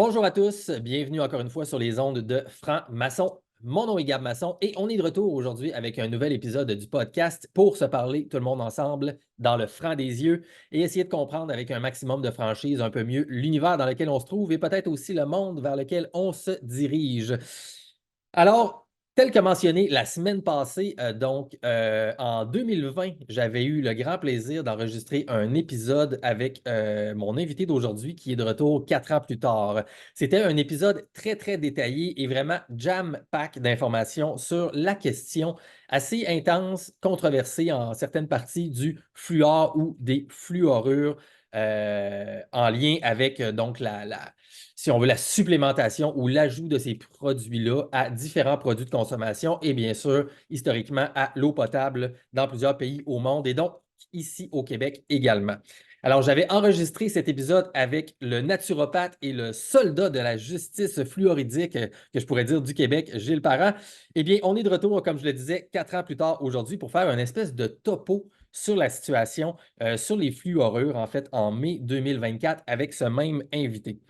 Bonjour à tous, bienvenue encore une fois sur les ondes de Franc-Maçon. Mon nom est Gab Masson et on est de retour aujourd'hui avec un nouvel épisode du podcast pour se parler tout le monde ensemble dans le franc des yeux et essayer de comprendre avec un maximum de franchise un peu mieux l'univers dans lequel on se trouve et peut-être aussi le monde vers lequel on se dirige. Alors, tel que mentionné la semaine passée, en 2020, j'avais eu le grand plaisir d'enregistrer un épisode avec mon invité d'aujourd'hui qui est de retour 4 ans plus tard. C'était un épisode très, très détaillé et vraiment jam-pack d'informations sur la question assez intense, controversée en certaines parties du fluor ou des fluorures en lien avec si on veut, la supplémentation ou l'ajout de ces produits-là à différents produits de consommation et bien sûr, historiquement, à l'eau potable dans plusieurs pays au monde et donc ici au Québec également. Alors, j'avais enregistré cet épisode avec le naturopathe et le soldat de la justice fluoridique, que je pourrais dire du Québec, Gilles Parent. Eh bien, on est de retour, comme je le disais, 4 ans plus tard aujourd'hui pour faire une espèce de topo sur la situation, sur les fluorures, en fait, en mai 2024 avec ce même invité.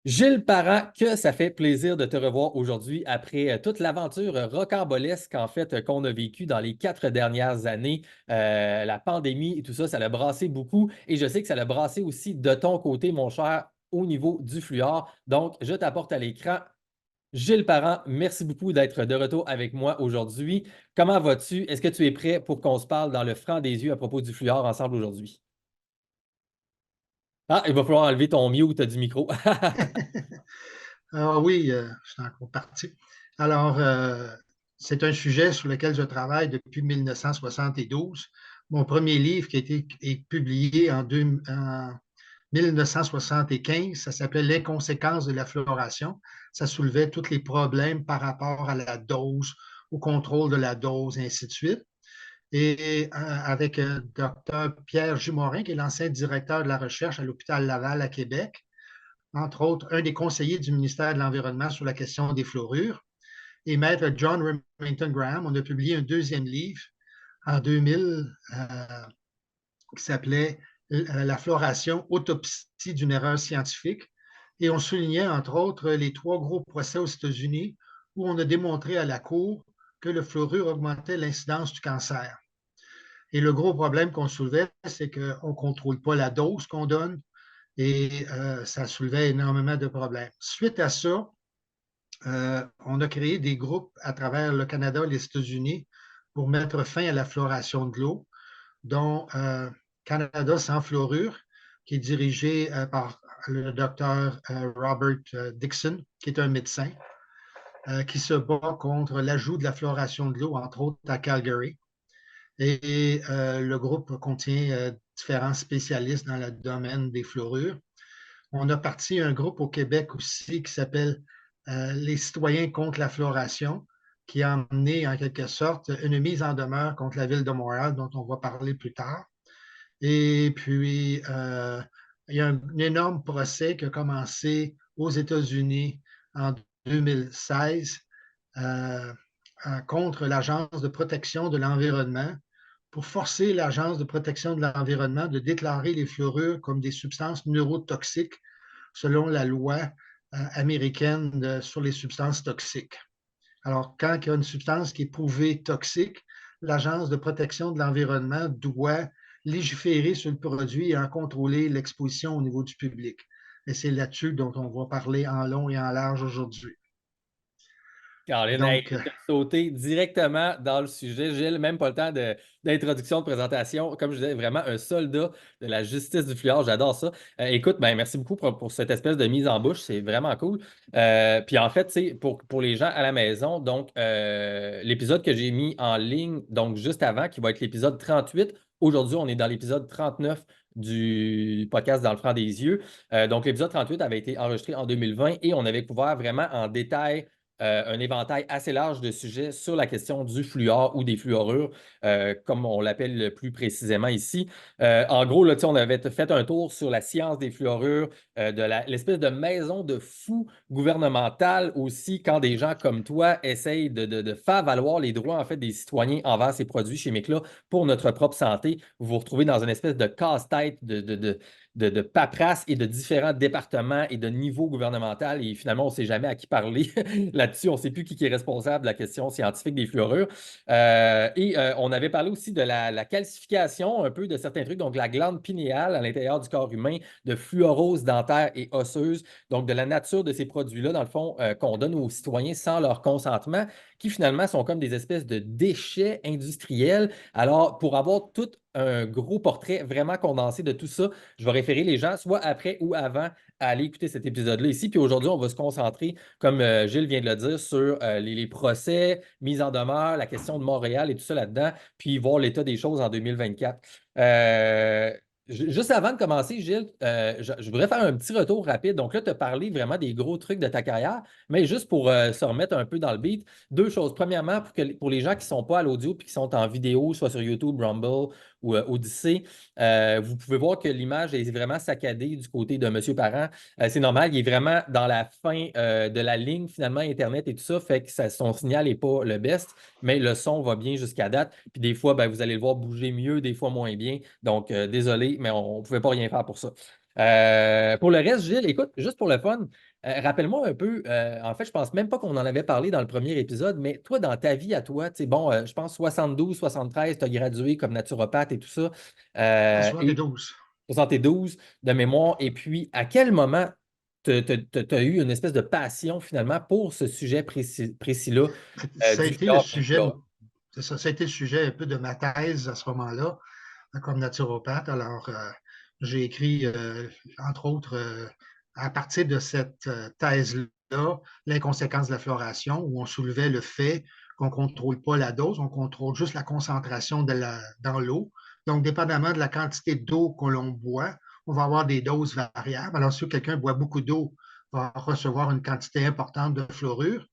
Gilles Parent, que ça fait plaisir de te revoir aujourd'hui après toute l'aventure rocambolesque en fait qu'on a vécue dans les 4 dernières années. La pandémie et tout ça, ça l'a brassé beaucoup et je sais que ça l'a brassé aussi de ton côté, mon cher, au niveau du fluor. Donc, je t'apporte à l'écran. Gilles Parent, merci beaucoup d'être de retour avec moi aujourd'hui. Comment vas-tu? Est-ce que tu es prêt pour qu'on se parle dans le franc des yeux à propos du fluor ensemble aujourd'hui? Ah, il va falloir enlever ton mute du micro. Ah oui, je suis encore parti. Alors, c'est un sujet sur lequel je travaille depuis 1972. Mon premier livre qui a été publié en 1975, ça s'appelait Les conséquences de la fluoration. Ça soulevait tous les problèmes par rapport à la dose, au contrôle de la dose, et ainsi de suite. Et avec Dr. Pierre Jumorin, qui est l'ancien directeur de la recherche à l'hôpital Laval à Québec, entre autres, un des conseillers du ministère de l'Environnement sur la question des fluorures, et Maître John Remington Graham. On a publié un deuxième livre en 2000 qui s'appelait La fluoration, autopsie d'une erreur scientifique. Et on soulignait, entre autres, les 3 gros procès aux États-Unis où on a démontré à la Cour que le fluorure augmentait l'incidence du cancer. Et le gros problème qu'on soulevait, c'est qu'on ne contrôle pas la dose qu'on donne, et ça soulevait énormément de problèmes. Suite à ça, on a créé des groupes à travers le Canada et les États-Unis pour mettre fin à la fluoration de l'eau, dont Canada sans fluorure, qui est dirigé par le docteur Robert Dixon, qui est un médecin, qui se bat contre l'ajout de la fluoration de l'eau, entre autres à Calgary. Et le groupe contient différents spécialistes dans le domaine des fluorures. On a parti un groupe au Québec aussi qui s'appelle Les citoyens contre la fluoration, qui a amené en quelque sorte une mise en demeure contre la ville de Montréal, dont on va parler plus tard. Et puis, il y a un énorme procès qui a commencé aux États-Unis en 2016 euh, contre l'Agence de protection de l'environnement pour forcer l'Agence de protection de l'environnement de déclarer les fluorures comme des substances neurotoxiques selon la loi américaine sur les substances toxiques. Alors, quand il y a une substance qui est prouvée toxique, l'Agence de protection de l'environnement doit légiférer sur le produit et en contrôler l'exposition au niveau du public. Et c'est là-dessus dont on va parler en long et en large aujourd'hui. Caroline, hey, Donc, tu as sauté directement dans le sujet, Gilles, même pas le temps d'introduction, de présentation. Comme je disais, vraiment un soldat de la justice du fluor, j'adore ça. Écoute, ben, merci beaucoup pour cette espèce de mise en bouche, c'est vraiment cool. Puis en fait, pour les gens à la maison, donc l'épisode que j'ai mis en ligne, donc juste avant, qui va être l'épisode 38. Aujourd'hui, on est dans l'épisode 39 du podcast Dans le franc des yeux. Donc, l'épisode 38 avait été enregistré en 2020 et on avait couvert vraiment en détail un éventail assez large de sujets sur la question du fluor ou des fluorures, comme on l'appelle plus précisément ici. En gros, là, on avait fait un tour sur la science des fluorures, de l'espèce de maison de fous gouvernementale aussi, quand des gens comme toi essayent de faire valoir les droits en fait, des citoyens envers ces produits chimiques-là pour notre propre santé. Vous vous retrouvez dans une espèce de casse-tête de paperasse et de différents départements et de niveaux gouvernementaux. Et finalement, on ne sait jamais à qui parler là-dessus. On ne sait plus qui est responsable de la question scientifique des fluorures. On avait parlé aussi de la calcification un peu de certains trucs, donc la glande pinéale à l'intérieur du corps humain, de fluorose dentaire et osseuse, donc de la nature de ces produits-là, dans le fond, qu'on donne aux citoyens sans leur consentement, qui finalement sont comme des espèces de déchets industriels. Alors, pour avoir tout un gros portrait vraiment condensé de tout ça, je vais référer les gens, soit après ou avant, à aller écouter cet épisode-là ici. Puis aujourd'hui, on va se concentrer, comme Gilles vient de le dire, sur les procès, mise en demeure, la question de Montréal et tout ça là-dedans, puis voir l'état des choses en 2024. Juste avant de commencer, Gilles, je voudrais faire un petit retour rapide. Donc là, tu as parlé vraiment des gros trucs de ta carrière, mais juste pour se remettre un peu dans le beat, deux choses. Premièrement, pour les gens qui ne sont pas à l'audio puis qui sont en vidéo, soit sur YouTube, Rumble ou Odyssey, vous pouvez voir que l'image est vraiment saccadée du côté de M. Parent. C'est normal, il est vraiment dans la fin de la ligne, finalement, Internet et tout ça, fait que son signal n'est pas le best, mais le son va bien jusqu'à date. Puis des fois, ben, vous allez le voir bouger mieux, des fois moins bien. Donc, désolé, mais on ne pouvait pas rien faire pour ça. Pour le reste, Gilles, écoute, juste pour le fun, rappelle-moi un peu, en fait, je pense même pas qu'on en avait parlé dans le premier épisode, mais toi, dans ta vie à toi, tu sais, bon, je pense 72, 73, tu as gradué comme naturopathe et tout ça. À Et 72. 72 de mémoire. Et puis, à quel moment tu as eu une espèce de passion finalement pour ce sujet précis-là Ça a du été le fjord et du sujet, flora? ça a été le sujet un peu de ma thèse à ce moment-là, comme naturopathe. Alors, j'ai écrit, entre autres, à partir de cette thèse-là, l'inconséquence de la floration, où on soulevait le fait qu'on ne contrôle pas la dose, on contrôle juste la concentration dans l'eau. Donc, dépendamment de la quantité d'eau que l'on boit, on va avoir des doses variables. Alors, si quelqu'un boit beaucoup d'eau, va recevoir une quantité importante de fluorure.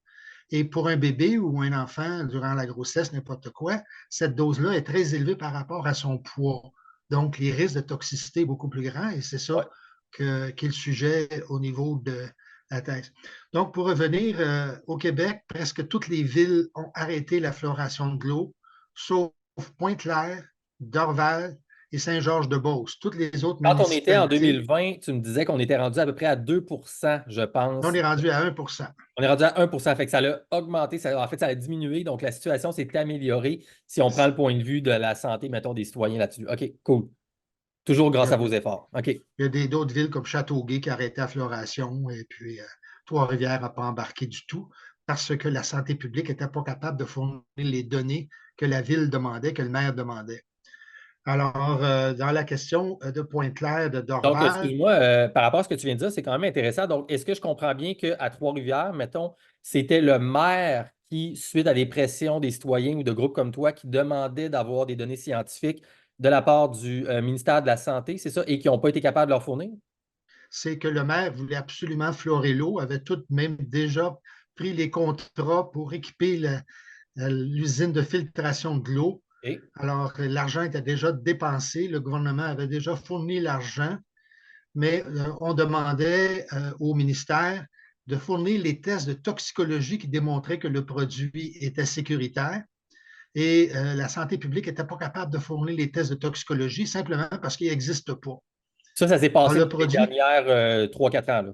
Et pour un bébé ou un enfant, durant la grossesse, n'importe quoi, cette dose-là est très élevée par rapport à son poids. Donc, les risques de toxicité sont beaucoup plus grands et c'est ça Ouais. qui est le sujet au niveau de la thèse. Donc, pour revenir au Québec, presque toutes les villes ont arrêté la fluoration de l'eau, sauf Pointe-Claire, Dorval et Saint-Georges-de-Beauce. Toutes les autres Quand on était en municipalités, 2020, tu me disais qu'on était rendu à peu près à 2%, je on pense. est rendu à 1%. On est rendu à 1%, fait que ça a augmenté, en fait, ça a diminué, donc la situation s'est améliorée si on prend le point de vue de la santé, mettons, des citoyens là-dessus. OK, cool. Toujours Il y grâce a, à vos efforts. OK. il y a d'autres villes comme Châteauguay qui arrêtaient la floration et puis Trois-Rivières n'a pas embarqué du tout parce que la santé publique n'était pas capable de fournir les données que la ville demandait, que le maire demandait. Alors, dans la question de Pointe-Claire, de Donc, Dorval, excuse-moi, par rapport à ce que tu viens de dire, c'est quand même intéressant. Donc, est-ce que je comprends bien qu'à Trois-Rivières, mettons, c'était le maire qui, suite à des pressions des citoyens ou de groupes comme toi, qui demandait d'avoir des données scientifiques de la part du ministère de la Santé, c'est ça, et qui n'ont pas été capables de leur fournir? c'est que le maire voulait absolument fluorer l'eau, avait tout de même déjà pris les contrats pour équiper l'usine de filtration de l'eau. Et Alors, l'argent était déjà dépensé, le gouvernement avait déjà fourni l'argent, mais on demandait au ministère de fournir les tests de toxicologie qui démontraient que le produit était sécuritaire. Et la santé publique n'était pas capable de fournir les tests de toxicologie simplement parce qu'ils n'existent pas. ça s'est Alors, passé le dans les produit, dernières 3-4 ans,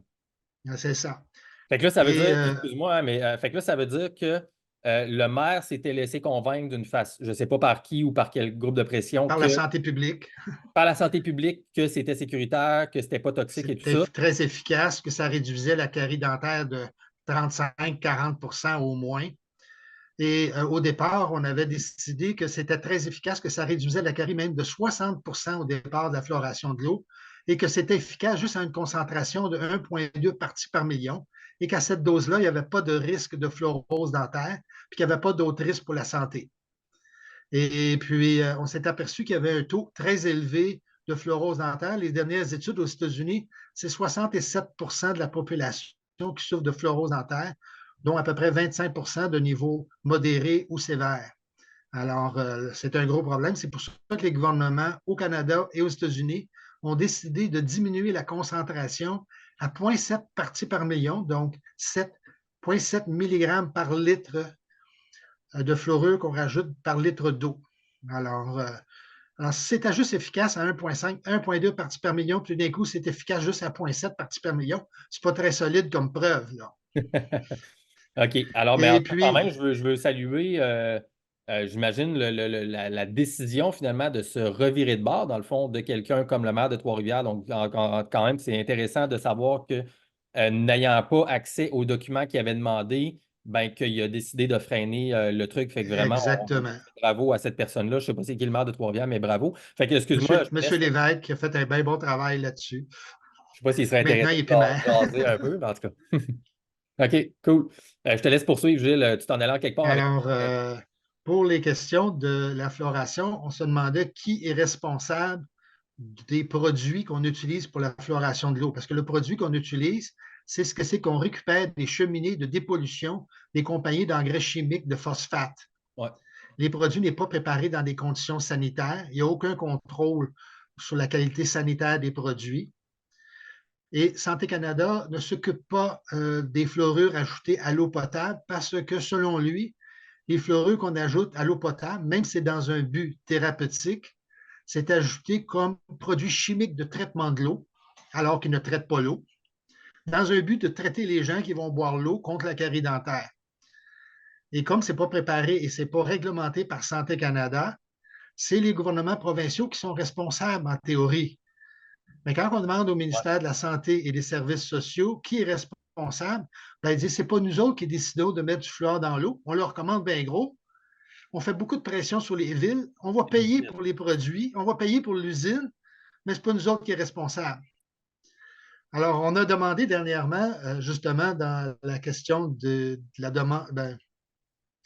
là. c'est ça. Fait que là, ça veut Et dire, excuse-moi, hein, mais fait que là, ça veut dire que le maire s'était laissé convaincre d'une face, je ne sais pas par qui ou par quel groupe de pression, par que la santé publique, par la santé publique, que c'était sécuritaire, que c'était pas toxique et tout c'était ça. très efficace, que ça réduisait la carie dentaire de 35-40 au moins. Et au départ, on avait décidé que c'était très efficace, que ça réduisait la carie même de 60 au départ de la floration de l'eau et que c'était efficace juste à une concentration de 1,2 parties par million et qu'à cette dose-là, il n'y avait pas de risque de fluorose dentaire puis qu'il n'y avait pas d'autres risques pour la santé. Et puis, on s'est aperçu qu'il y avait un taux très élevé de fluorose dentaire. Les dernières études aux États-Unis, c'est 67 de la population qui souffre de fluorose dentaire, dont à peu près 25 de niveau modéré ou sévère. Alors, c'est un gros problème. C'est pour ça que les gouvernements au Canada et aux États-Unis ont décidé de diminuer la concentration à 0,7 parties par million, donc 7,7 mg par litre de fluorure qu'on rajoute par litre d'eau. Alors, Alors, si c'était juste efficace à 1,5, 1,2 parties par million, puis d'un coup, c'est efficace juste à 0,7 parties par million, c'est pas très solide comme preuve, là. OK. Alors, mais en Et tout cas, quand même, puis, je veux saluer, j'imagine, la décision finalement de se revirer de bord, dans le fond, de quelqu'un comme le maire de Trois-Rivières. Donc, quand même, c'est intéressant de savoir que, n'ayant pas accès aux documents qu'il avait demandé, ben, qu'il a décidé de freiner le truc. Fait que vraiment, exactement. bravo à cette personne-là. Je ne sais pas c'est qui le maire de Trois-Rivières, mais bravo. Fait que, excuse-moi, Monsieur, je te Monsieur laisse. Lévesque qui a fait un bien bon travail là-dessus. Je ne sais pas s'il serait Maintenant, intéressé il n'est de plus maire. jaser un peu, mais en tout cas. OK, cool. Je te laisse poursuivre, Gilles. Tu t'en allais en quelque part avec. Alors, pour les questions de la floration, on se demandait qui est responsable des produits qu'on utilise pour la floration de l'eau. Parce que le produit qu'on utilise, c'est ce que c'est qu'on récupère des cheminées de dépollution des compagnies d'engrais chimiques de phosphate. Ouais. Les produits n'est pas préparés dans des conditions sanitaires. Il n'y a aucun contrôle sur la qualité sanitaire des produits. Et Santé Canada ne s'occupe pas des fluorures ajoutées à l'eau potable parce que, selon lui, les fluorures qu'on ajoute à l'eau potable, même si c'est dans un but thérapeutique, c'est ajouté comme produit chimique de traitement de l'eau, alors qu'il ne traite pas l'eau, dans un but de traiter les gens qui vont boire l'eau contre la carie dentaire. Et comme ce n'est pas préparé et ce n'est pas réglementé par Santé Canada, c'est les gouvernements provinciaux qui sont responsables en théorie. Mais quand on demande au Ouais. ministère de la Santé et des Services sociaux qui est responsable, ben, il dit c'est pas nous autres qui décidons de mettre du fluor dans l'eau. On leur commande bien gros. On fait beaucoup de pression sur les villes. On va payer pour les produits, on va payer pour l'usine, mais ce n'est pas nous autres qui est responsable. Alors, on a demandé dernièrement, justement, dans la question de la demande, ben,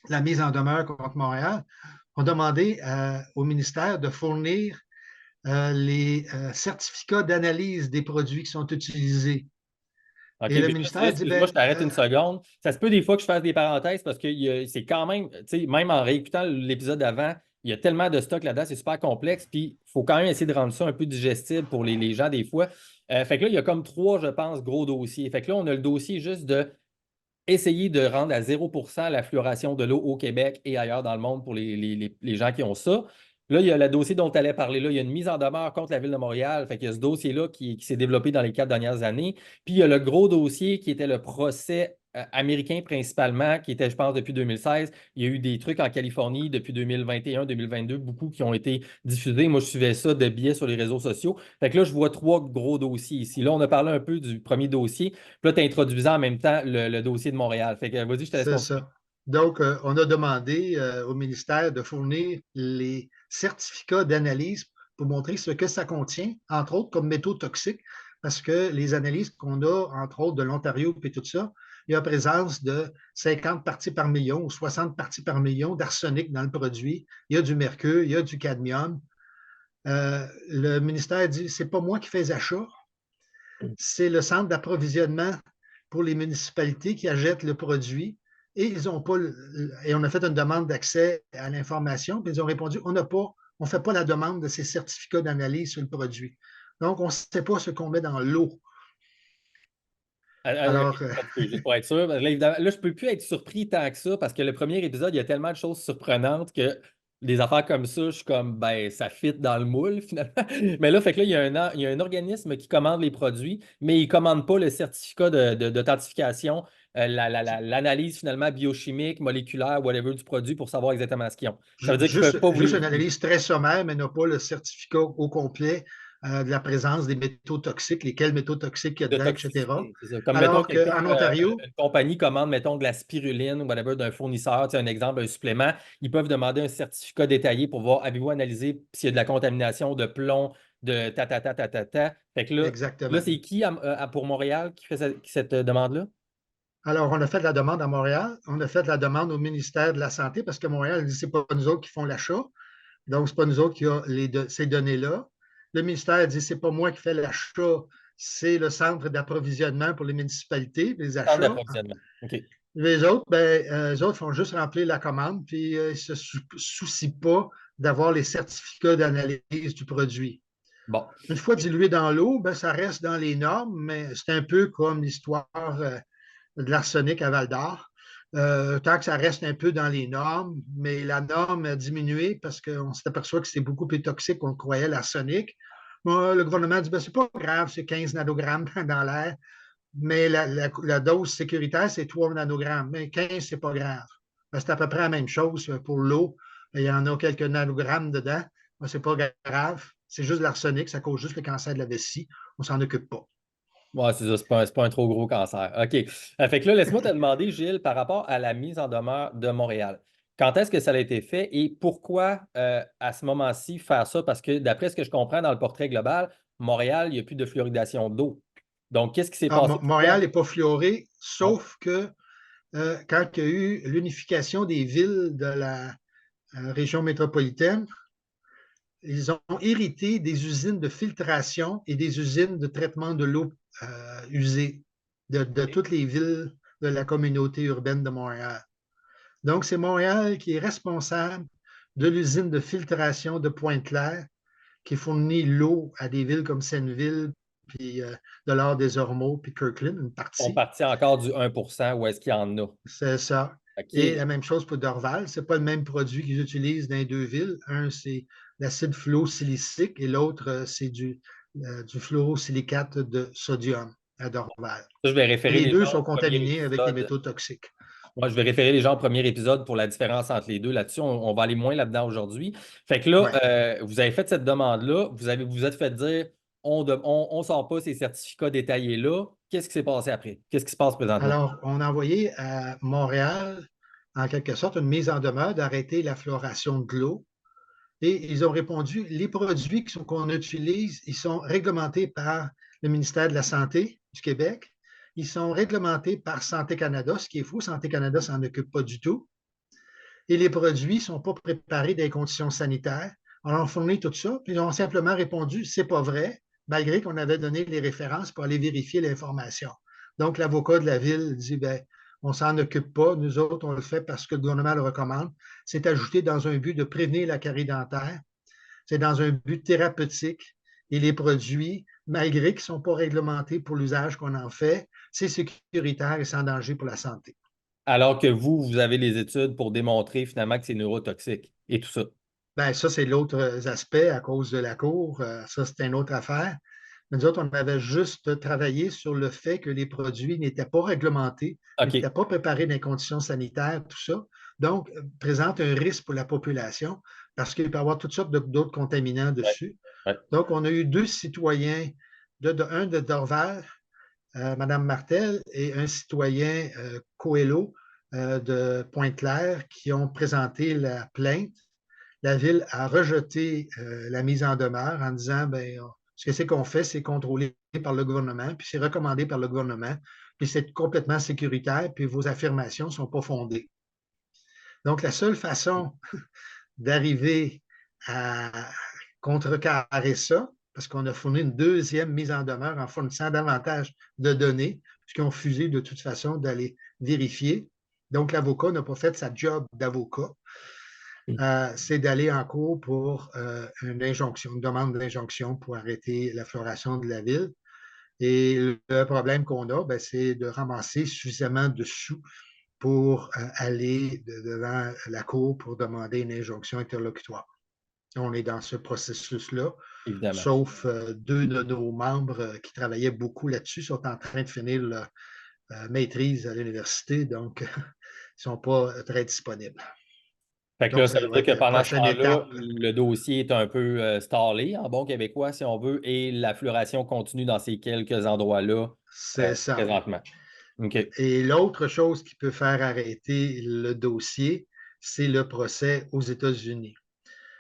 la mise en demeure contre Montréal, on a demandé au ministère de fournir les certificats d'analyse des produits qui sont utilisés. OK, Et le mais là, ministère dit, excuse-moi, je ben, t'arrête une seconde. Ça se peut des fois que je fasse des parenthèses parce que c'est quand même, tu sais, même en réécoutant l'épisode d'avant, il y a tellement de stock là-dedans, c'est super complexe, puis il faut quand même essayer de rendre ça un peu digestible pour les gens des fois. Fait que là, il y a comme trois, je pense, gros dossiers. Fait que là, on a le dossier juste de essayer de rendre à 0% la fluoration de l'eau au Québec et ailleurs dans le monde pour les gens qui ont ça. Là, il y a le dossier dont tu allais parler là. Il y a une mise en demeure contre la Ville de Montréal. Fait qu'il y a ce dossier-là qui s'est développé dans les 4 dernières années. Puis il y a le gros dossier qui était le procès américain principalement, qui était, je pense, depuis 2016. Il y a eu des trucs en Californie depuis 2021, 2022, beaucoup qui ont été diffusés. Moi, je suivais ça de biais sur les réseaux sociaux. Fait que là, je vois trois gros dossiers ici. Là, on a parlé un peu du premier dossier. Puis là, tu introduisais en même temps le dossier de Montréal. Fait que vas-y, je te laisse c'est continuer. ça. Donc, on a demandé au ministère de fournir les certificats d'analyse pour montrer ce que ça contient, entre autres comme métaux toxiques, parce que les analyses qu'on a, entre autres de l'Ontario et tout ça, il y a présence de 50 parties par million ou 60 parties par million d'arsenic dans le produit. Il y a du mercure, il y a du cadmium. Le ministère dit, c'est pas moi qui fais les achats, c'est le centre d'approvisionnement pour les municipalités qui achètent le produit et ils ont pas et on a fait une demande d'accès à l'information, puis ils ont répondu on n'a pas, on ne fait pas la demande de ces certificats d'analyse sur le produit. Donc, on ne sait pas ce qu'on met dans l'eau. OK, Alors, un petit peu, juste pour être sûr. Là, évidemment, là, je ne peux plus être surpris tant que ça parce que le premier épisode, il y a tellement de choses surprenantes que des affaires comme ça, je suis comme, ben, ça fit dans le moule, finalement. Mais là, fait que là, il y a un organisme qui commande les produits, mais il ne commande pas le certificat d'authentification, l'analyse finalement biochimique, moléculaire, whatever du produit pour savoir exactement ce qu'ils ont. Ça veut dire qu'ils ne peuvent pas vous juste une analyse très sommaire, mais n'a pas le certificat au complet de la présence des métaux toxiques, lesquels métaux toxiques il y a de dedans, etc. toxicité. C'est ça. Comme mettons Alors quelqu'un, qu'en Ontario, une compagnie commande, mettons, de la spiruline ou whatever d'un fournisseur, tu sais, un exemple, un supplément, ils peuvent demander un certificat détaillé pour voir, avez-vous analysé s'il y a de la contamination de plomb, de ta, ta, ta, ta, ta, ta. Fait que là exactement. c'est qui pour Montréal qui fait cette demande-là? Alors, on a fait la demande à Montréal, on a fait la demande au ministère de la Santé parce que Montréal dit c'est pas nous autres qui font l'achat, donc c'est pas nous autres qui avons ces données-là. Le ministère dit c'est pas moi qui fais l'achat, c'est le centre d'approvisionnement pour les municipalités, les Centre achats. d'approvisionnement. OK. Les autres, ben, les autres font juste remplir la commande, puis ils ne se soucient pas d'avoir les certificats d'analyse du produit. Bon. Une fois dilué dans l'eau, ben, ça reste dans les normes, mais c'est un peu comme l'histoire de l'arsenic à Val d'Or. tant que ça reste un peu dans les normes, mais la norme a diminué parce qu'on s'est aperçu que c'était beaucoup plus toxique qu'on le croyait, l'arsenic. Moi, le gouvernement dit, ben, c'est pas grave, c'est 15 nanogrammes dans l'air, mais la dose sécuritaire, c'est 3 nanogrammes, mais 15, c'est pas grave. Ben, c'est à peu près la même chose pour l'eau. Il y en a quelques nanogrammes dedans. Ben, c'est pas grave. C'est juste de l'arsenic, ça cause juste le cancer de la vessie. On s'en occupe pas. Ouais, c'est ça, c'est pas un trop gros cancer. OK. Fait que là, laisse-moi te demander, Gilles, par rapport à la mise en demeure de Montréal. Quand est-ce que ça a été fait et pourquoi à ce moment-ci faire ça? Parce que d'après ce que je comprends dans le portrait global, Montréal, il n'y a plus de fluoridation d'eau. Donc, qu'est-ce qui s'est Alors, passé? Montréal Pourquoi? n'est pas fluoré, Ouais. sauf que quand il y a eu l'unification des villes de la région métropolitaine, ils ont hérité des usines de filtration et des usines de traitement de l'eau usée de toutes les villes de la communauté urbaine de Montréal. Donc, c'est Montréal qui est responsable de l'usine de filtration de Pointe-Claire qui fournit l'eau à des villes comme Senneville, puis de l'Or des Ormeaux, puis Kirkland, une On partie. partit encore du 1% où est-ce qu'il y en a? C'est ça. Et OK. la même chose pour Dorval. Ce n'est pas le même produit qu'ils utilisent dans les deux villes. Un, c'est l'acide fluosilicique et l'autre, c'est du fluorosilicate de sodium à Dorval. Ça, je vais Et référer les les deux gens sont au premier contaminés avec les épisode. métaux toxiques. Moi, je vais référer les gens au premier épisode pour la différence entre les deux. Là-dessus, on va aller moins là-dedans aujourd'hui. Fait que là, Ouais. vous avez fait cette demande-là, vous êtes fait dire on sort pas ces certificats détaillés-là. Qu'est-ce qui s'est passé après? Qu'est-ce qui se passe présentement? Alors, on a envoyé à Montréal, en quelque sorte, une mise en demeure d'arrêter la fluoration de l'eau. Et ils ont répondu, les produits qu'on utilise, ils sont réglementés par le ministère de la Santé du Québec. Ils sont réglementés par Santé Canada, ce qui est fou. Santé Canada s'en occupe pas du tout. Et les produits ne sont pas préparés dans les conditions sanitaires. On leur fournit tout ça, puis ils ont simplement répondu, c'est pas vrai, malgré qu'on avait donné les références pour aller vérifier l'information. Donc, l'avocat de la ville dit, ben, on s'en occupe pas, nous autres, on le fait parce que le gouvernement le recommande. C'est ajouté dans un but de prévenir la carie dentaire, c'est dans un but thérapeutique. Et les produits, malgré qu'ils ne sont pas réglementés pour l'usage qu'on en fait, c'est sécuritaire et sans danger pour la santé. Alors que vous avez les études pour démontrer finalement que c'est neurotoxique et tout ça. Ben, ça, c'est l'autre aspect à cause de la Cour. Ça, c'est une autre affaire. Mais nous autres, on avait juste travaillé sur le fait que les produits n'étaient pas réglementés, n'étaient OK. pas préparés dans les conditions sanitaires, tout ça. Donc, présente un risque pour la population parce qu'il peut y avoir toutes sortes d'autres contaminants Ouais, dessus. ouais. Donc, on a eu deux citoyens, un de Dorval, Mme Martel, et un citoyen, Coelho, de Pointe-Claire, qui ont présenté la plainte. La ville a rejeté la mise en demeure en disant, ben, ce que c'est qu'on fait, c'est contrôlé par le gouvernement, puis c'est recommandé par le gouvernement, puis c'est complètement sécuritaire, puis vos affirmations ne sont pas fondées. Donc, la seule façon d'arriver à contrecarrer ça, parce qu'on a fourni une deuxième mise en demeure en fournissant davantage de données, puisqu'ils ont refusé de toute façon d'aller vérifier. Donc, l'avocat n'a pas fait sa job d'avocat. C'est d'aller en cours pour une injonction, une demande d'injonction pour arrêter la floration de la ville. Et le problème qu'on a, ben, c'est de ramasser suffisamment de sous pour aller devant la Cour pour demander une injonction interlocutoire. On est dans ce processus-là, Évidemment. sauf deux de nos membres qui travaillaient beaucoup là-dessus sont en train de finir leur maîtrise à l'université, donc ils ne sont pas très disponibles. Fait que là, Donc, ça ça veut va dire être que la pendant ce prochaine temps-là, étape. le dossier est un peu stallé, en bon québécois, si on veut, et la fluoration continue dans ces quelques endroits-là C'est ça. présentement. OK. Et l'autre chose qui peut faire arrêter le dossier, c'est le procès aux États-Unis.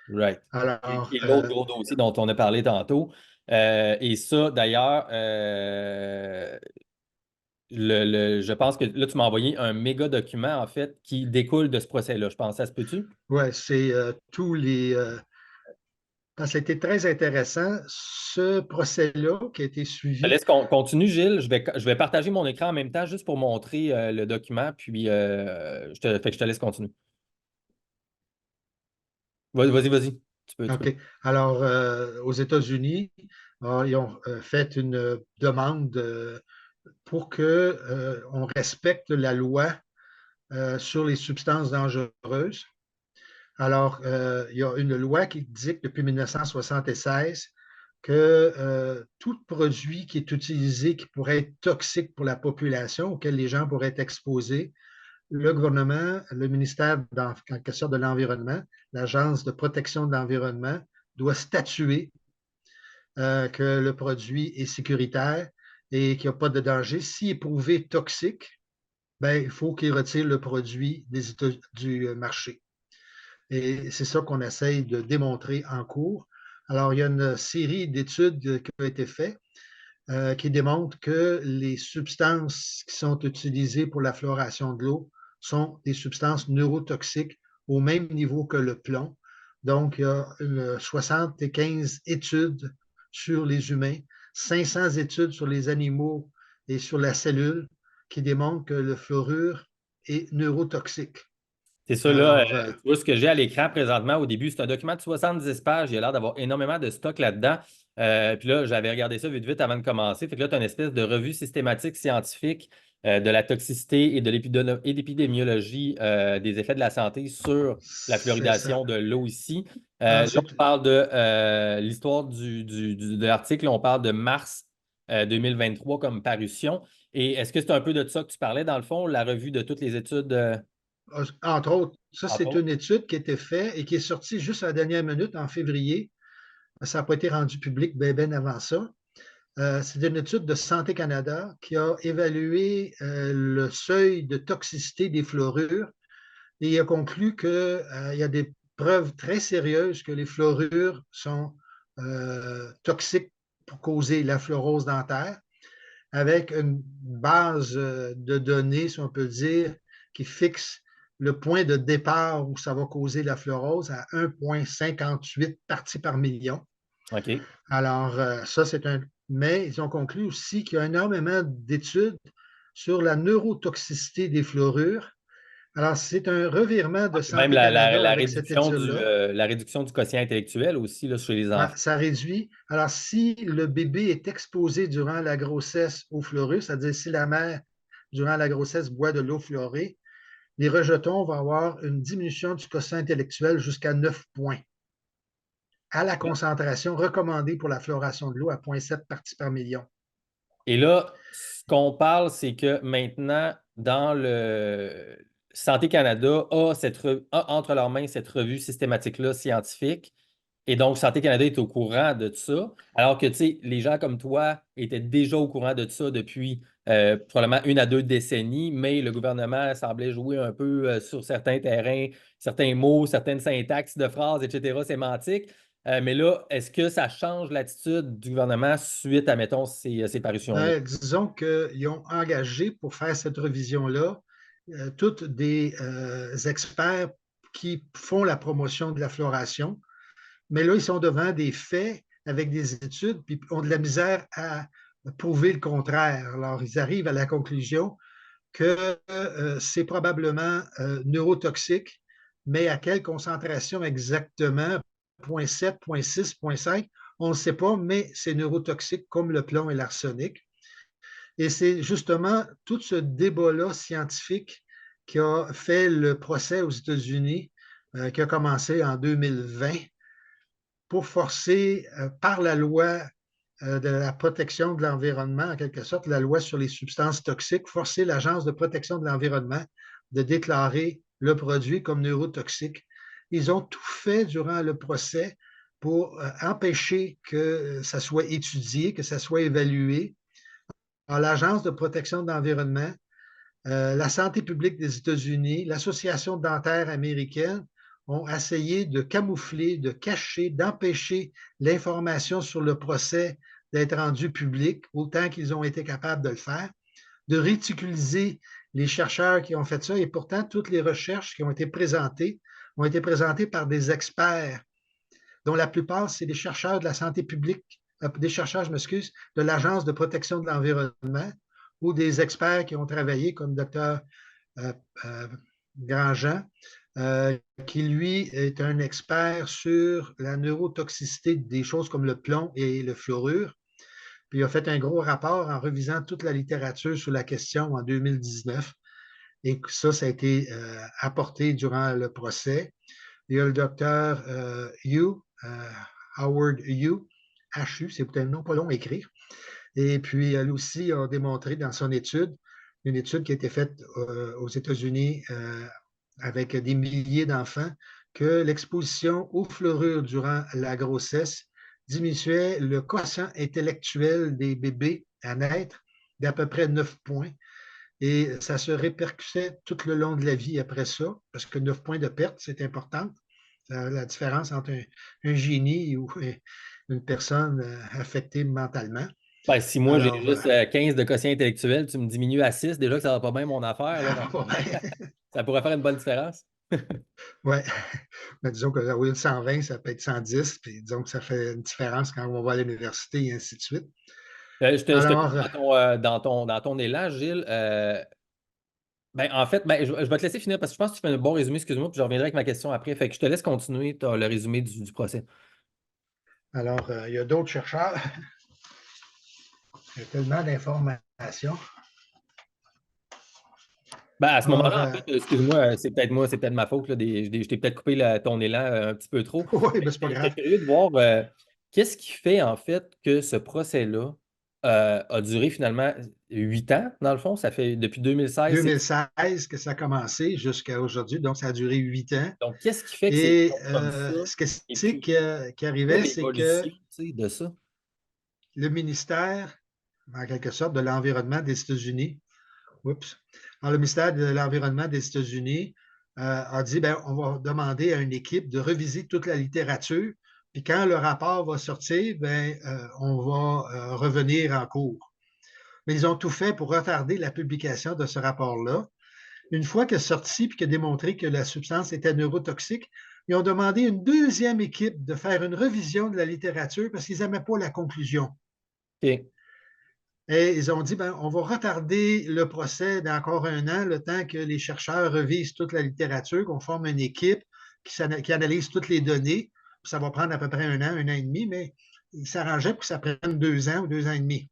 Right. Alors, Et l'autre gros dossier dont on a parlé tantôt. Et ça, d'ailleurs, je pense que là, tu m'as envoyé un méga document, en fait, qui découle de ce procès-là. Je pense, ça se peut-tu? ouais, c'est tous les. Ça a été très intéressant. Ce procès-là qui a été Je te suivi, laisse continue, Gilles. Je vais partager mon écran en même temps juste pour montrer le document, puis fait que je te laisse continuer. Vas-y, vas-y. Tu peux. OK. Alors, aux États-Unis, ils ont fait une demande pour qu'on respecte la loi sur les substances dangereuses. Alors, il y a une loi qui dicte depuis 1976 que tout produit qui est utilisé, qui pourrait être toxique pour la population, auquel les gens pourraient être exposés, le gouvernement, le ministère en quelque sorte de l'Environnement, l'Agence de protection de l'environnement, doit statuer que le produit est sécuritaire et qu'il n'y a pas de danger. S'il est prouvé toxique, ben, il faut qu'il retire le produit du marché. Et c'est ça qu'on essaye de démontrer en cours. Alors, il y a une série d'études qui ont été faites qui démontrent que les substances qui sont utilisées pour la fluoration de l'eau sont des substances neurotoxiques au même niveau que le plomb. Donc, il y a 75 études sur les humains, 500 études sur les animaux et sur la cellule qui démontrent que le fluorure est neurotoxique. C'est ça, là, Alors, tu vois ce que j'ai à l'écran présentement au début, c'est un document de 70 pages, il a l'air d'avoir énormément de stock là-dedans. Puis là, j'avais regardé ça vite vite avant de commencer. Fait que là, tu as une espèce de revue systématique scientifique de la toxicité et de l'épidémiologie des effets de la santé sur la c'est ça. fluoridation de l'eau ici. Là, Ensuite, on parle de l'histoire de l'article, on parle de mars 2023 comme parution. Et est-ce que c'est un peu de ça que tu parlais, dans le fond, la revue de toutes les études, entre autres, ça, entre c'est autres? une étude qui a été faite et qui est sortie juste à la dernière minute en février. Ça n'a pas été rendu public bien avant ça. C'est une étude de Santé Canada qui a évalué le seuil de toxicité des fluorures et il a conclu qu'il y a des preuves très sérieuses que les fluorures sont toxiques pour causer la fluorose dentaire, avec une base de données, si on peut dire, qui fixe le point de départ où ça va causer la fluorose à 1,58 parties par million. OK. Alors, ça, c'est un. Mais ils ont conclu aussi qu'il y a énormément d'études sur la neurotoxicité des fluorures. Alors, c'est un revirement de Même Santé Canada la avec cette réduction étude-là. la réduction du quotient intellectuel aussi là, chez les Ouais, enfants. ça réduit. Alors, si le bébé est exposé durant la grossesse aux fluorures, c'est-à-dire si la mère, durant la grossesse, boit de l'eau fluorée, les rejetons vont avoir une diminution du quotient intellectuel jusqu'à 9 points, à la concentration recommandée pour la fluoration de l'eau à 0,7 parties par million. Et là, ce qu'on parle, c'est que maintenant, dans le Santé Canada a entre leurs mains cette revue systématique-là scientifique. Et donc, Santé Canada est au courant de ça, alors que, tu sais, les gens comme toi étaient déjà au courant de ça depuis probablement 1 à 2 décennies, mais le gouvernement semblait jouer un peu sur certains terrains, certains mots, certaines syntaxes de phrases, etc., sémantiques. Mais là, est-ce que ça change l'attitude du gouvernement suite à, mettons, ces parutions-là? Ben, disons qu'ils ont engagé pour faire cette revision-là tous des experts qui font la promotion de la fluoration. Mais là, ils sont devant des faits avec des études, puis ont de la misère à prouver le contraire. Alors, ils arrivent à la conclusion que c'est probablement neurotoxique, mais à quelle concentration exactement, 0,7, 0,6, 0,5, on ne sait pas, mais c'est neurotoxique comme le plomb et l'arsenic. Et c'est justement tout ce débat-là scientifique qui a fait le procès aux États-Unis, qui a commencé en 2020, pour forcer par la loi de la protection de l'environnement, en quelque sorte, la loi sur les substances toxiques, forcer l'Agence de protection de l'environnement de déclarer le produit comme neurotoxique. Ils ont tout fait durant le procès pour empêcher que ça soit étudié, que ça soit évalué. Alors, l'Agence de protection de l'environnement, la santé publique des États-Unis, l'Association dentaire américaine ont essayé de camoufler, de cacher, d'empêcher l'information sur le procès d'être rendue publique autant qu'ils ont été capables de le faire, de ridiculiser les chercheurs qui ont fait ça. Et pourtant, toutes les recherches qui ont été présentées par des experts, dont la plupart, c'est des chercheurs de la santé publique, des chercheurs, je m'excuse, de l'Agence de protection de l'environnement ou des experts qui ont travaillé comme Dr. Grandjean, qui lui est un expert sur la neurotoxicité des choses comme le plomb et le fluorure. Puis il a fait un gros rapport en revisant toute la littérature sur la question en 2019. Et ça a été apporté durant le procès. Il y a le docteur Howard Hu, HU, c'est peut-être un nom pas long à écrire. Et puis, elle aussi a démontré dans son étude, une étude qui a été faite aux États-Unis avec des milliers d'enfants, que l'exposition aux fluorures durant la grossesse diminuait le quotient intellectuel des bébés à naître d'à peu près 9 points. Et ça se répercutait tout le long de la vie après ça, parce que 9 points de perte, c'est important. La différence entre un génie ou une personne affectée mentalement. Ben, si moi j'ai Alors, juste 15 de quotient intellectuel, tu me diminues à 6, déjà que ça va pas bien mon affaire, là, ça pourrait faire une bonne différence. ouais. Mais disons que au lieu de 120, ça peut être 110, puis disons que ça fait une différence quand on va à l'université et ainsi de suite. Je te coupe Alors, dans ton élan, Gilles. Ben, en fait, je vais te laisser finir parce que je pense que tu fais un bon résumé, excuse-moi, puis je reviendrai avec ma question après. Fait que je te laisse continuer le résumé du procès. il y a d'autres chercheurs. Il y a tellement d'informations. Ben, à ce Alors, moment-là, en fait, excuse-moi, c'est peut-être ma faute, là, je t'ai peut-être coupé ton élan un petit peu trop. oui, mais c'est pas J'étais grave. curieux de voir qu'est-ce qui fait en fait que ce procès-là a duré finalement 8 ans, dans le fond. Ça fait depuis 2016. 2016 que ça a commencé jusqu'à aujourd'hui, donc ça a duré 8 ans. Donc, qu'est-ce qui fait que c'est Et long comme ça? ce que Et c'est puis, qui quoi arrivait, c'est que l'évolution, tu sais, de ça? le ministère, en quelque sorte, de l'Environnement des États-Unis, oups, alors, le ministère de l'Environnement des États-Unis a dit, ben, on va demander à une équipe de reviser toute la littérature, puis quand le rapport va sortir, ben, on va revenir en cours. Mais ils ont tout fait pour retarder la publication de ce rapport-là. Une fois qu'il est sorti puis qu'il a démontré que la substance était neurotoxique, ils ont demandé à une deuxième équipe de faire une revision de la littérature parce qu'ils n'aimaient pas la conclusion. OK. Et ils ont dit, ben, on va retarder le procès d'encore un an, le temps que les chercheurs revisent toute la littérature, qu'on forme une équipe qui analyse toutes les données. Ça va prendre à peu près un an et demi, mais ils s'arrangeaient pour que ça prenne 2 ans ou 2 ans et demi.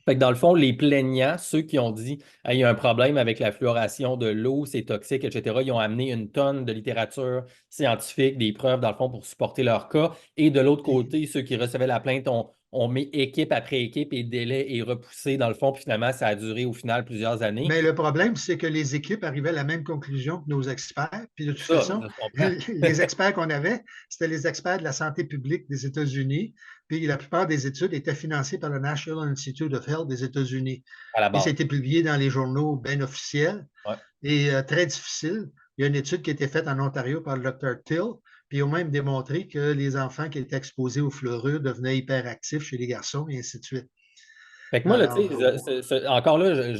Fait que dans le fond, les plaignants, ceux qui ont dit hey, il y a un problème avec la fluoration de l'eau, c'est toxique, etc., ils ont amené une tonne de littérature scientifique, des preuves, dans le fond, pour supporter leur cas. Et de l'autre Puis, côté, ceux qui recevaient la plainte ont mis équipe après équipe et délai est repoussé, dans le fond. Puis finalement, ça a duré au final plusieurs années. mais le problème, c'est que les équipes arrivaient à la même conclusion que nos experts. Puis de toute Ça, façon, je comprends. les experts qu'on avait, c'était les experts de la santé publique des États-Unis. Puis la plupart des études étaient financées par le National Institute of Health des États-Unis. À la Puis ça a base. été publié dans les journaux bien officiels Ouais. et très difficile. Il y a une étude qui a été faite en Ontario par le Dr. Till, puis ils ont même démontré que les enfants qui étaient exposés aux fluorures devenaient hyperactifs chez les garçons et ainsi de suite. Fait que moi, là, tu sais, Alors, encore là,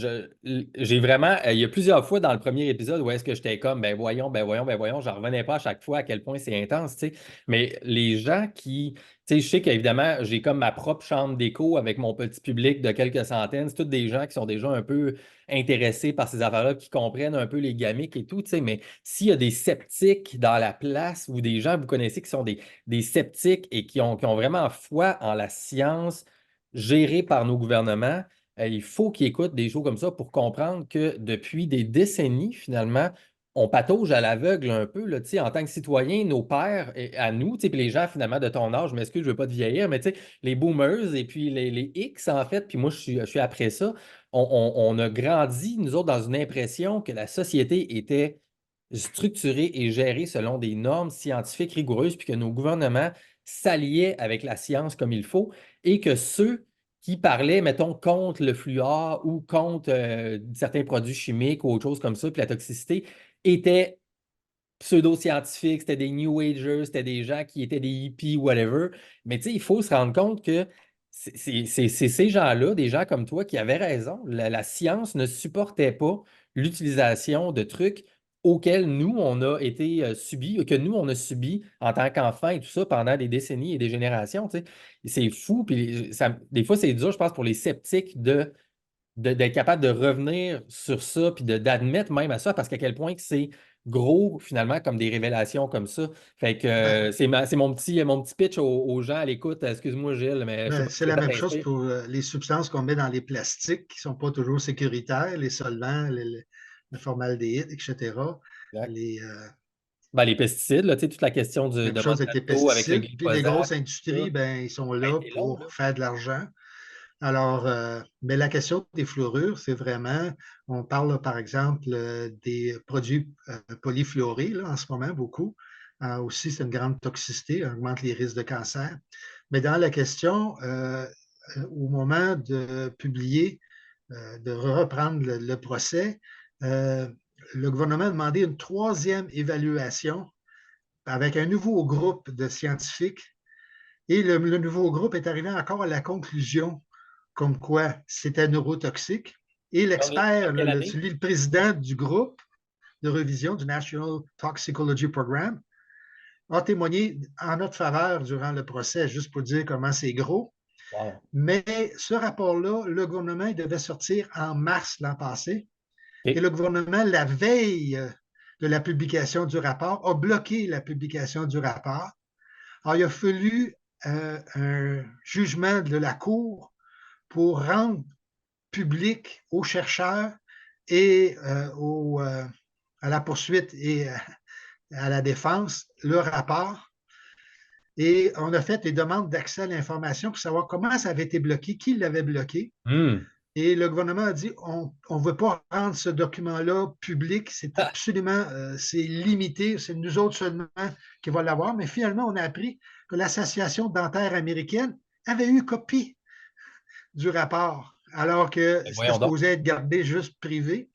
j'ai vraiment. Il y a plusieurs fois dans le premier épisode où est-ce que j'étais comme, ben voyons, ben voyons, ben voyons, j'en revenais pas à chaque fois à quel point c'est intense, tu sais. Mais les gens qui. Tu sais, je sais qu'évidemment, j'ai comme ma propre chambre d'écho avec mon petit public de quelques centaines. C'est tous des gens qui sont déjà un peu intéressés par ces affaires-là, qui comprennent un peu les gamiques et tout, tu sais. Mais s'il y a des sceptiques dans la place ou des gens que vous connaissez qui sont des sceptiques et qui ont vraiment foi en la science gérés par nos gouvernements, il faut qu'ils écoutent des shows comme ça pour comprendre que depuis des décennies, finalement, on patauge à l'aveugle un peu, là, tu sais, en tant que citoyens, nos pères, et à nous, tu sais, puis les gens finalement de ton âge, je m'excuse, je ne veux pas te vieillir, mais tu sais, les boomers et puis les X, en fait, puis moi, je suis après ça, on a grandi, nous autres, dans une impression que la société était structurée et gérée selon des normes scientifiques rigoureuses, puis que nos gouvernements s'alliaient avec la science comme il faut et que ceux qui parlaient, mettons, contre le fluor ou contre certains produits chimiques ou autre chose comme ça, puis la toxicité, étaient pseudo-scientifiques, c'était des New Agers, c'était des gens qui étaient des hippies, whatever. Mais tu sais, il faut se rendre compte que c'est ces gens-là, des gens comme toi, qui avaient raison. La science ne supportait pas l'utilisation de trucs auxquels nous, on a été subis, que nous, on a subi en tant qu'enfants et tout ça pendant des décennies et des générations. Tu sais. C'est fou. Puis des fois, c'est dur, je pense, pour les sceptiques d'être capable de revenir sur ça puis d'admettre même à ça parce qu'à quel point que c'est gros, finalement, comme des révélations comme ça. Fait que Ben, c'est mon petit pitch aux gens à l'écoute. Excuse-moi, Gilles, mais je sais ben, pas c'est si la ça même chose t'inspire. pour les substances qu'on met dans les plastiques qui ne sont pas toujours sécuritaires, les solvants, le formaldéhyde, etc. Exact. Les, Ben, les pesticides, là, tu sais, toute la question même de chose avec les Monsanto avec le pesticides. Puis les grosses glyphosate, tout ça. industries, ben, ils sont Ça a là été long, là. pour faire de l'argent. Alors, mais la question des fluorures, c'est vraiment, on parle par exemple des produits polyfluorés là, en ce moment, beaucoup. Aussi, c'est une grande toxicité, augmente les risques de cancer. Mais dans la question, au moment de publier, de reprendre le procès, euh, le gouvernement a demandé une troisième évaluation avec un nouveau groupe de scientifiques. Et le nouveau groupe est arrivé encore à la conclusion comme quoi c'était neurotoxique. Et On est en l'expert, quelle année? celui, le président du groupe de révision du National Toxicology Program, a témoigné en notre faveur durant le procès, juste pour dire comment c'est gros. Wow. Mais ce rapport-là, le gouvernement il devait sortir en mars l'an passé. Et OK. le gouvernement, la veille de la publication du rapport, a bloqué la publication du rapport. Alors, il a fallu un jugement de la Cour pour rendre public aux chercheurs et à la poursuite et à la défense le rapport. Et on a fait des demandes d'accès à l'information pour savoir comment ça avait été bloqué, qui l'avait bloqué. Hmm. Et le gouvernement a dit, on ne veut pas rendre ce document-là public, c'est Ah, absolument, c'est limité, c'est nous autres seulement qui va l'avoir. Mais finalement, on a appris que l'Association dentaire américaine avait eu copie du rapport, alors que ben c'était voyons donc. supposé être gardé juste privé,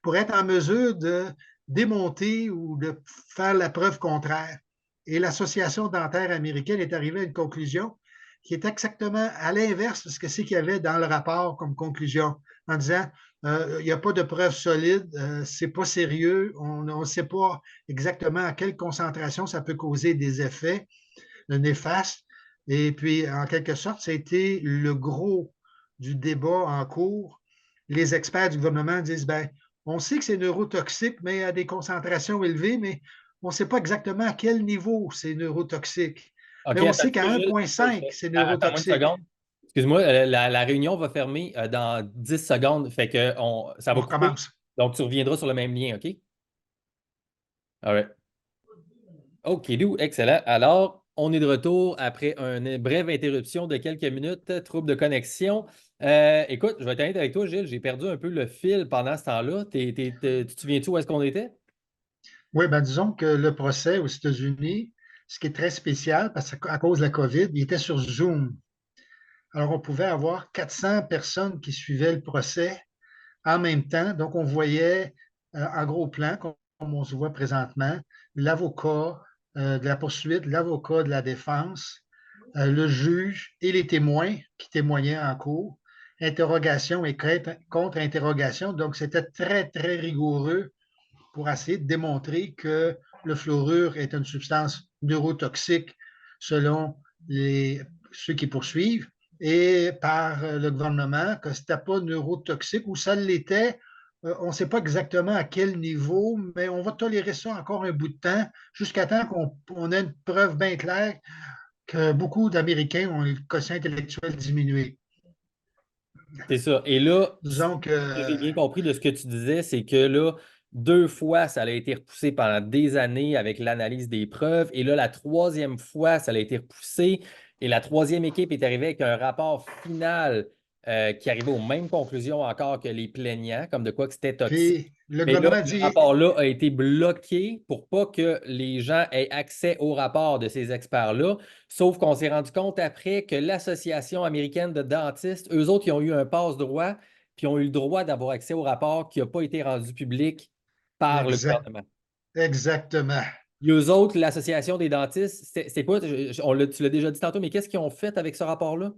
pour être en mesure de démonter ou de faire la preuve contraire. Et l'Association dentaire américaine est arrivée à une conclusion qui est exactement à l'inverse de ce que c'est qu'il y avait dans le rapport comme conclusion, en disant il n'y a pas de preuves solides, c'est pas sérieux, on ne sait pas exactement à quelle concentration ça peut causer des effets néfastes. Et puis, en quelque sorte, ça a été le gros du débat en cours. Les experts du gouvernement disent, ben, on sait que c'est neurotoxique, mais à des concentrations élevées, mais on ne sait pas exactement à quel niveau c'est neurotoxique. OK, Mais on attends un sait petit peu, qu'à Gilles. 1,5, c'est Attends-moi une neurotoxique. seconde. Excuse-moi, la réunion va fermer dans 10 secondes. Fait que ça va On couper. recommence. Donc, tu reviendras sur le même lien, OK? All right. OK, do, excellent. Alors, on est de retour après une brève interruption de quelques minutes, trouble de connexion. Écoute, je vais être honnête avec toi, Gilles, j'ai perdu un peu le fil pendant ce temps-là. Tu te souviens-tu où est-ce qu'on était? Oui, ben disons que le procès aux États-Unis, ce qui est très spécial, parce qu'à cause de la COVID, il était sur Zoom. Alors, on pouvait avoir 400 personnes qui suivaient le procès en même temps. Donc, on voyait en gros plan, comme on se voit présentement, l'avocat de la poursuite, l'avocat de la défense, le juge et les témoins qui témoignaient en cours, interrogation et contre-interrogation. Donc, c'était très, très rigoureux pour essayer de démontrer que le fluorure est une substance neurotoxique selon ceux qui poursuivent et par le gouvernement que ce n'était pas neurotoxique ou ça l'était. On ne sait pas exactement à quel niveau, mais on va tolérer ça encore un bout de temps jusqu'à temps qu'on ait une preuve bien claire que beaucoup d'Américains ont le quotient intellectuel diminué. C'est ça. Et là, ce Disons que j'ai que bien compris de ce que tu disais, c'est que là, deux fois, ça a été repoussé pendant des années avec l'analyse des preuves. Et là, la troisième fois, ça a été repoussé. Et la troisième équipe est arrivée avec un rapport final qui arrivait aux mêmes conclusions encore que les plaignants, comme de quoi que c'était toxique. puis le Mais là, gouvernement le dit rapport-là a été bloqué pour pas que les gens aient accès au rapport de ces experts-là. Sauf qu'on s'est rendu compte après que l'Association américaine de dentistes, eux autres, ils ont eu un passe-droit, puis ont eu le droit d'avoir accès au rapport qui n'a pas été rendu public par le exact, gouvernement. exactement. Et eux autres, l'Association des dentistes, c'est quoi? Tu l'as déjà dit tantôt, mais qu'est-ce qu'ils ont fait avec ce rapport-là?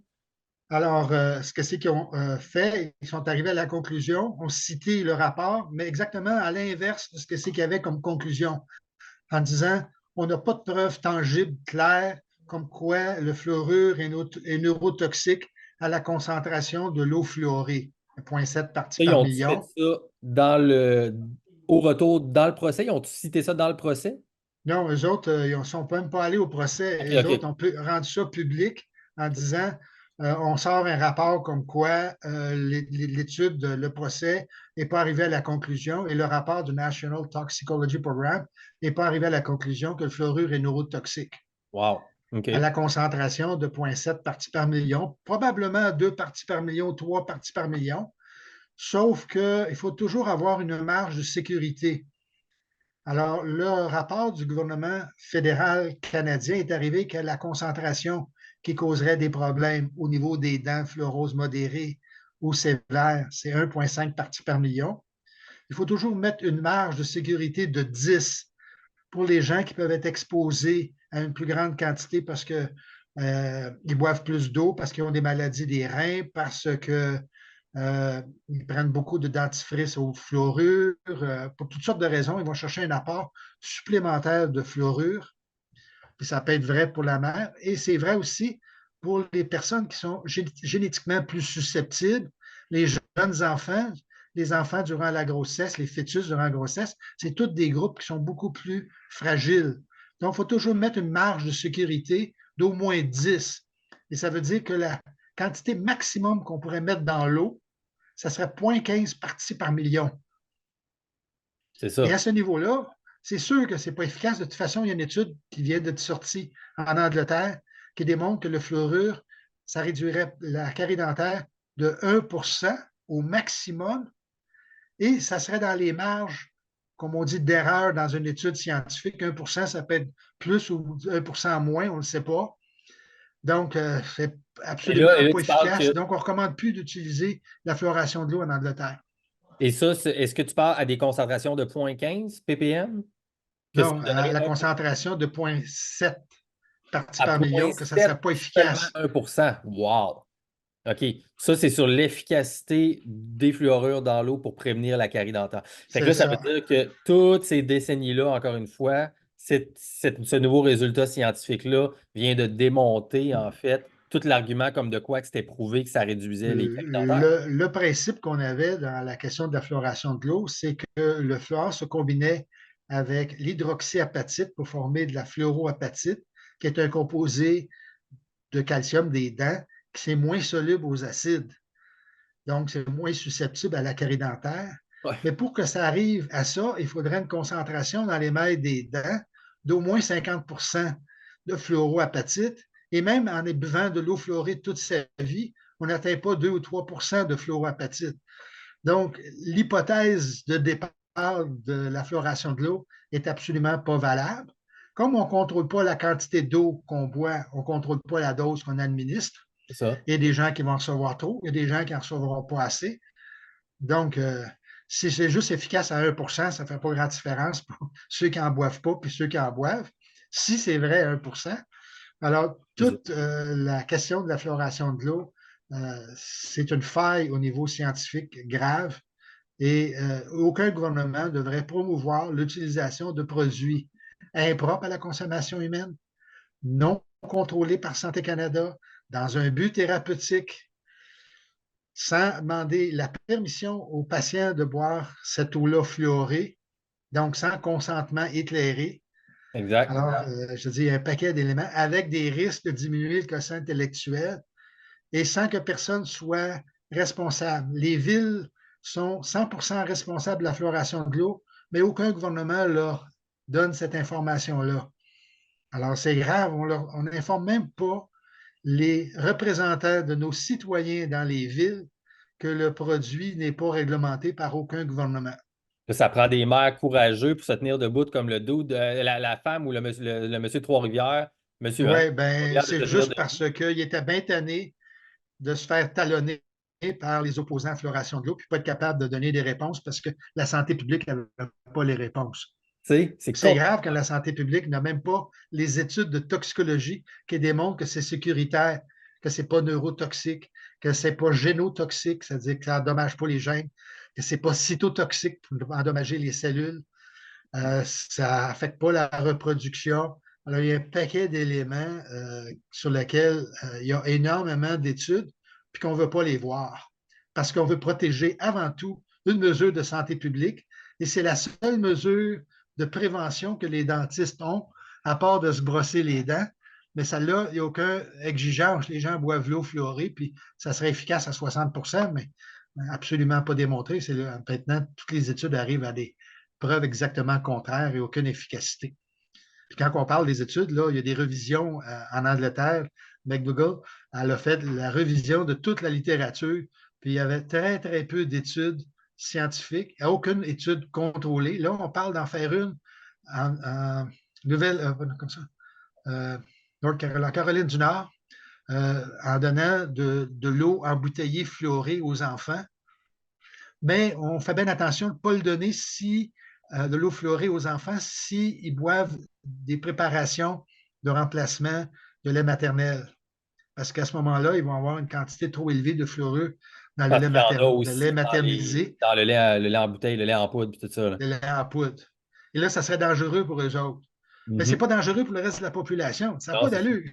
Alors, ce que c'est qu'ils ont fait, ils sont arrivés à la conclusion, ont cité le rapport, mais exactement à l'inverse de ce que c'est qu'il y avait comme conclusion, en disant on n'a pas de preuves tangibles, claires, comme quoi le fluorure est neurotoxique à la concentration de l'eau fluorée, 0,7 parties Ils par ont fait million. ça dans le. au retour dans le procès? Ils ont cité ça dans le procès? Non, eux autres, ils ne sont même pas allés au procès. OK, Eux autres OK. ont rendu ça public en disant on sort un rapport comme quoi l'étude, le procès n'est pas arrivé à la conclusion et le rapport du National Toxicology Program n'est pas arrivé à la conclusion que le fluorure est neurotoxique Wow. à OK. la concentration de 0,7 parties par million, probablement 2 parties par million, 3 parties par million, sauf qu'il faut toujours avoir une marge de sécurité. Alors, le rapport du gouvernement fédéral canadien est arrivé que la concentration qui causerait des problèmes au niveau des dents fluorose modérée ou sévère, c'est 1,5 parties par million. Il faut toujours mettre une marge de sécurité de 10 pour les gens qui peuvent être exposés à une plus grande quantité parce qu'ils boivent plus d'eau, parce qu'ils ont des maladies des reins, parce que ils prennent beaucoup de dentifrice au fluorure. Pour toutes sortes de raisons, ils vont chercher un apport supplémentaire de fluorure. Puis ça peut être vrai pour la mère. Et c'est vrai aussi pour les personnes qui sont génétiquement plus susceptibles, les jeunes enfants, les enfants durant la grossesse, les fœtus durant la grossesse, c'est tous des groupes qui sont beaucoup plus fragiles. Donc, il faut toujours mettre une marge de sécurité d'au moins 10. Et ça veut dire que la quantité maximum qu'on pourrait mettre dans l'eau, ça serait 0,15 parties par million. C'est Et ça. à ce niveau-là, c'est sûr que ce n'est pas efficace. De toute façon, il y a une étude qui vient d'être sortie en Angleterre qui démontre que le fluorure, ça réduirait la carie dentaire de 1 au maximum et ça serait dans les marges, comme on dit, d'erreur dans une étude scientifique. 1 ça peut être plus ou 1 moins, on ne le sait pas. Donc, c'est Et absolument là, pas tu parles efficace. que. Donc, on ne recommande plus d'utiliser la fluoration de l'eau en Angleterre. Et ça, est-ce que tu parles à des concentrations de 0,15 ppm? Que ça Non, à donnerait la concentration de 0,7 parties à par million, que ça ne 0,7 serait pas seulement efficace. 1%. Wow. OK. Ça, c'est sur l'efficacité des fluorures dans l'eau pour prévenir la carie dentaire. Fait que C'est là, ça veut ça. dire que toutes ces décennies-là, encore une fois, ce nouveau résultat scientifique-là vient de démonter, en fait, tout l'argument comme de quoi que c'était prouvé que ça réduisait les caries dentaires. Le principe qu'on avait dans la question de la fluoration de l'eau, c'est que le fluor se combinait avec l'hydroxyapatite pour former de la fluoroapatite, qui est un composé de calcium des dents qui est moins soluble aux acides. Donc, c'est moins susceptible à la carie dentaire. Ouais. Mais pour que ça arrive à ça, il faudrait une concentration dans les mailles des dents d'au moins 50 de fluoroapatite. Et même en buvant de l'eau fluorée toute sa vie, on n'atteint pas 2 ou 3 de fluoroapatite. Donc, l'hypothèse de départ de la fluoration de l'eau est absolument pas valable. Comme on ne contrôle pas la quantité d'eau qu'on boit, on ne contrôle pas la dose qu'on administre. C'est ça. Il y a des gens qui vont en recevoir trop, il y a des gens qui n'en recevront pas assez. Donc, si c'est juste efficace à 1 ça ne fait pas grande différence pour ceux qui n'en boivent pas puis ceux qui en boivent. Si c'est vrai à 1 alors C'est ça. toute la question de la fluoration de l'eau, c'est une faille au niveau scientifique grave et aucun gouvernement devrait promouvoir l'utilisation de produits impropres à la consommation humaine, non contrôlés par Santé Canada, dans un but thérapeutique sans demander la permission aux patients de boire cette eau-là fluorée, donc sans consentement éclairé. Exact. Alors, je dis un paquet d'éléments avec des risques de diminuer le quotient intellectuel et sans que personne soit responsable. Les villes sont 100% responsables de la fluoration de l'eau, mais aucun gouvernement leur donne cette information-là. Alors, c'est grave, on n'informe même pas les représentants de nos citoyens dans les villes que le produit n'est pas réglementé par aucun gouvernement. Ça prend des mères courageux pour se tenir debout comme le dude, la femme ou le monsieur de Trois-Rivières. Monsieur, hein? Oui, ben Trois-Rivières de c'est se tenir juste debout. parce qu'il était bien tanné de se faire talonner par les opposants à la fluoration de l'eau, puis pas être capable de donner des réponses parce que la santé publique n'avait pas les réponses. Tu sais, c'est C'est con. grave que la santé publique n'a même pas les études de toxicologie qui démontrent que c'est sécuritaire, que ce n'est pas neurotoxique, que ce n'est pas génotoxique, c'est-à-dire que ça n'endommage pas les gènes, que ce n'est pas cytotoxique pour endommager les cellules, ça n'affecte pas la reproduction. Alors, il y a un paquet d'éléments sur lesquels il y a énormément d'études, puis qu'on ne veut pas les voir, parce qu'on veut protéger avant tout une mesure de santé publique Et c'est la seule mesure de prévention que les dentistes ont, à part de se brosser les dents. Mais celle-là, il n'y a aucune exigence. Les gens boivent l'eau fluorée, puis ça serait efficace à 60 mais absolument pas démontré. Maintenant, toutes les études arrivent à des preuves exactement contraires et aucune efficacité. Puis quand on parle des études, là, il y a des revisions en Angleterre. McDougall, elle a fait la revision de toute la littérature, puis il y avait très, très peu d'études scientifiques, aucune étude contrôlée. Là, on parle d'en faire une en Nouvelle, comme ça, Caroline du Nord, en donnant de l'eau embouteillée fluorée aux enfants. Mais on fait bien attention de ne pas le donner si de l'eau fluorée aux enfants s'ils boivent des préparations de remplacement de lait maternel. Parce qu'à ce moment-là, ils vont avoir une quantité trop élevée de fluorure dans Parce qu'il y en a le lait aussi maternisé, dans le lait en bouteille, le lait en poudre, puis tout ça. Là. le lait en poudre. Et là, ça serait dangereux pour eux autres. Mais ce n'est Mhm. pas dangereux pour le reste de la population. Ça n'a Non, pas c'est ça. d'allure.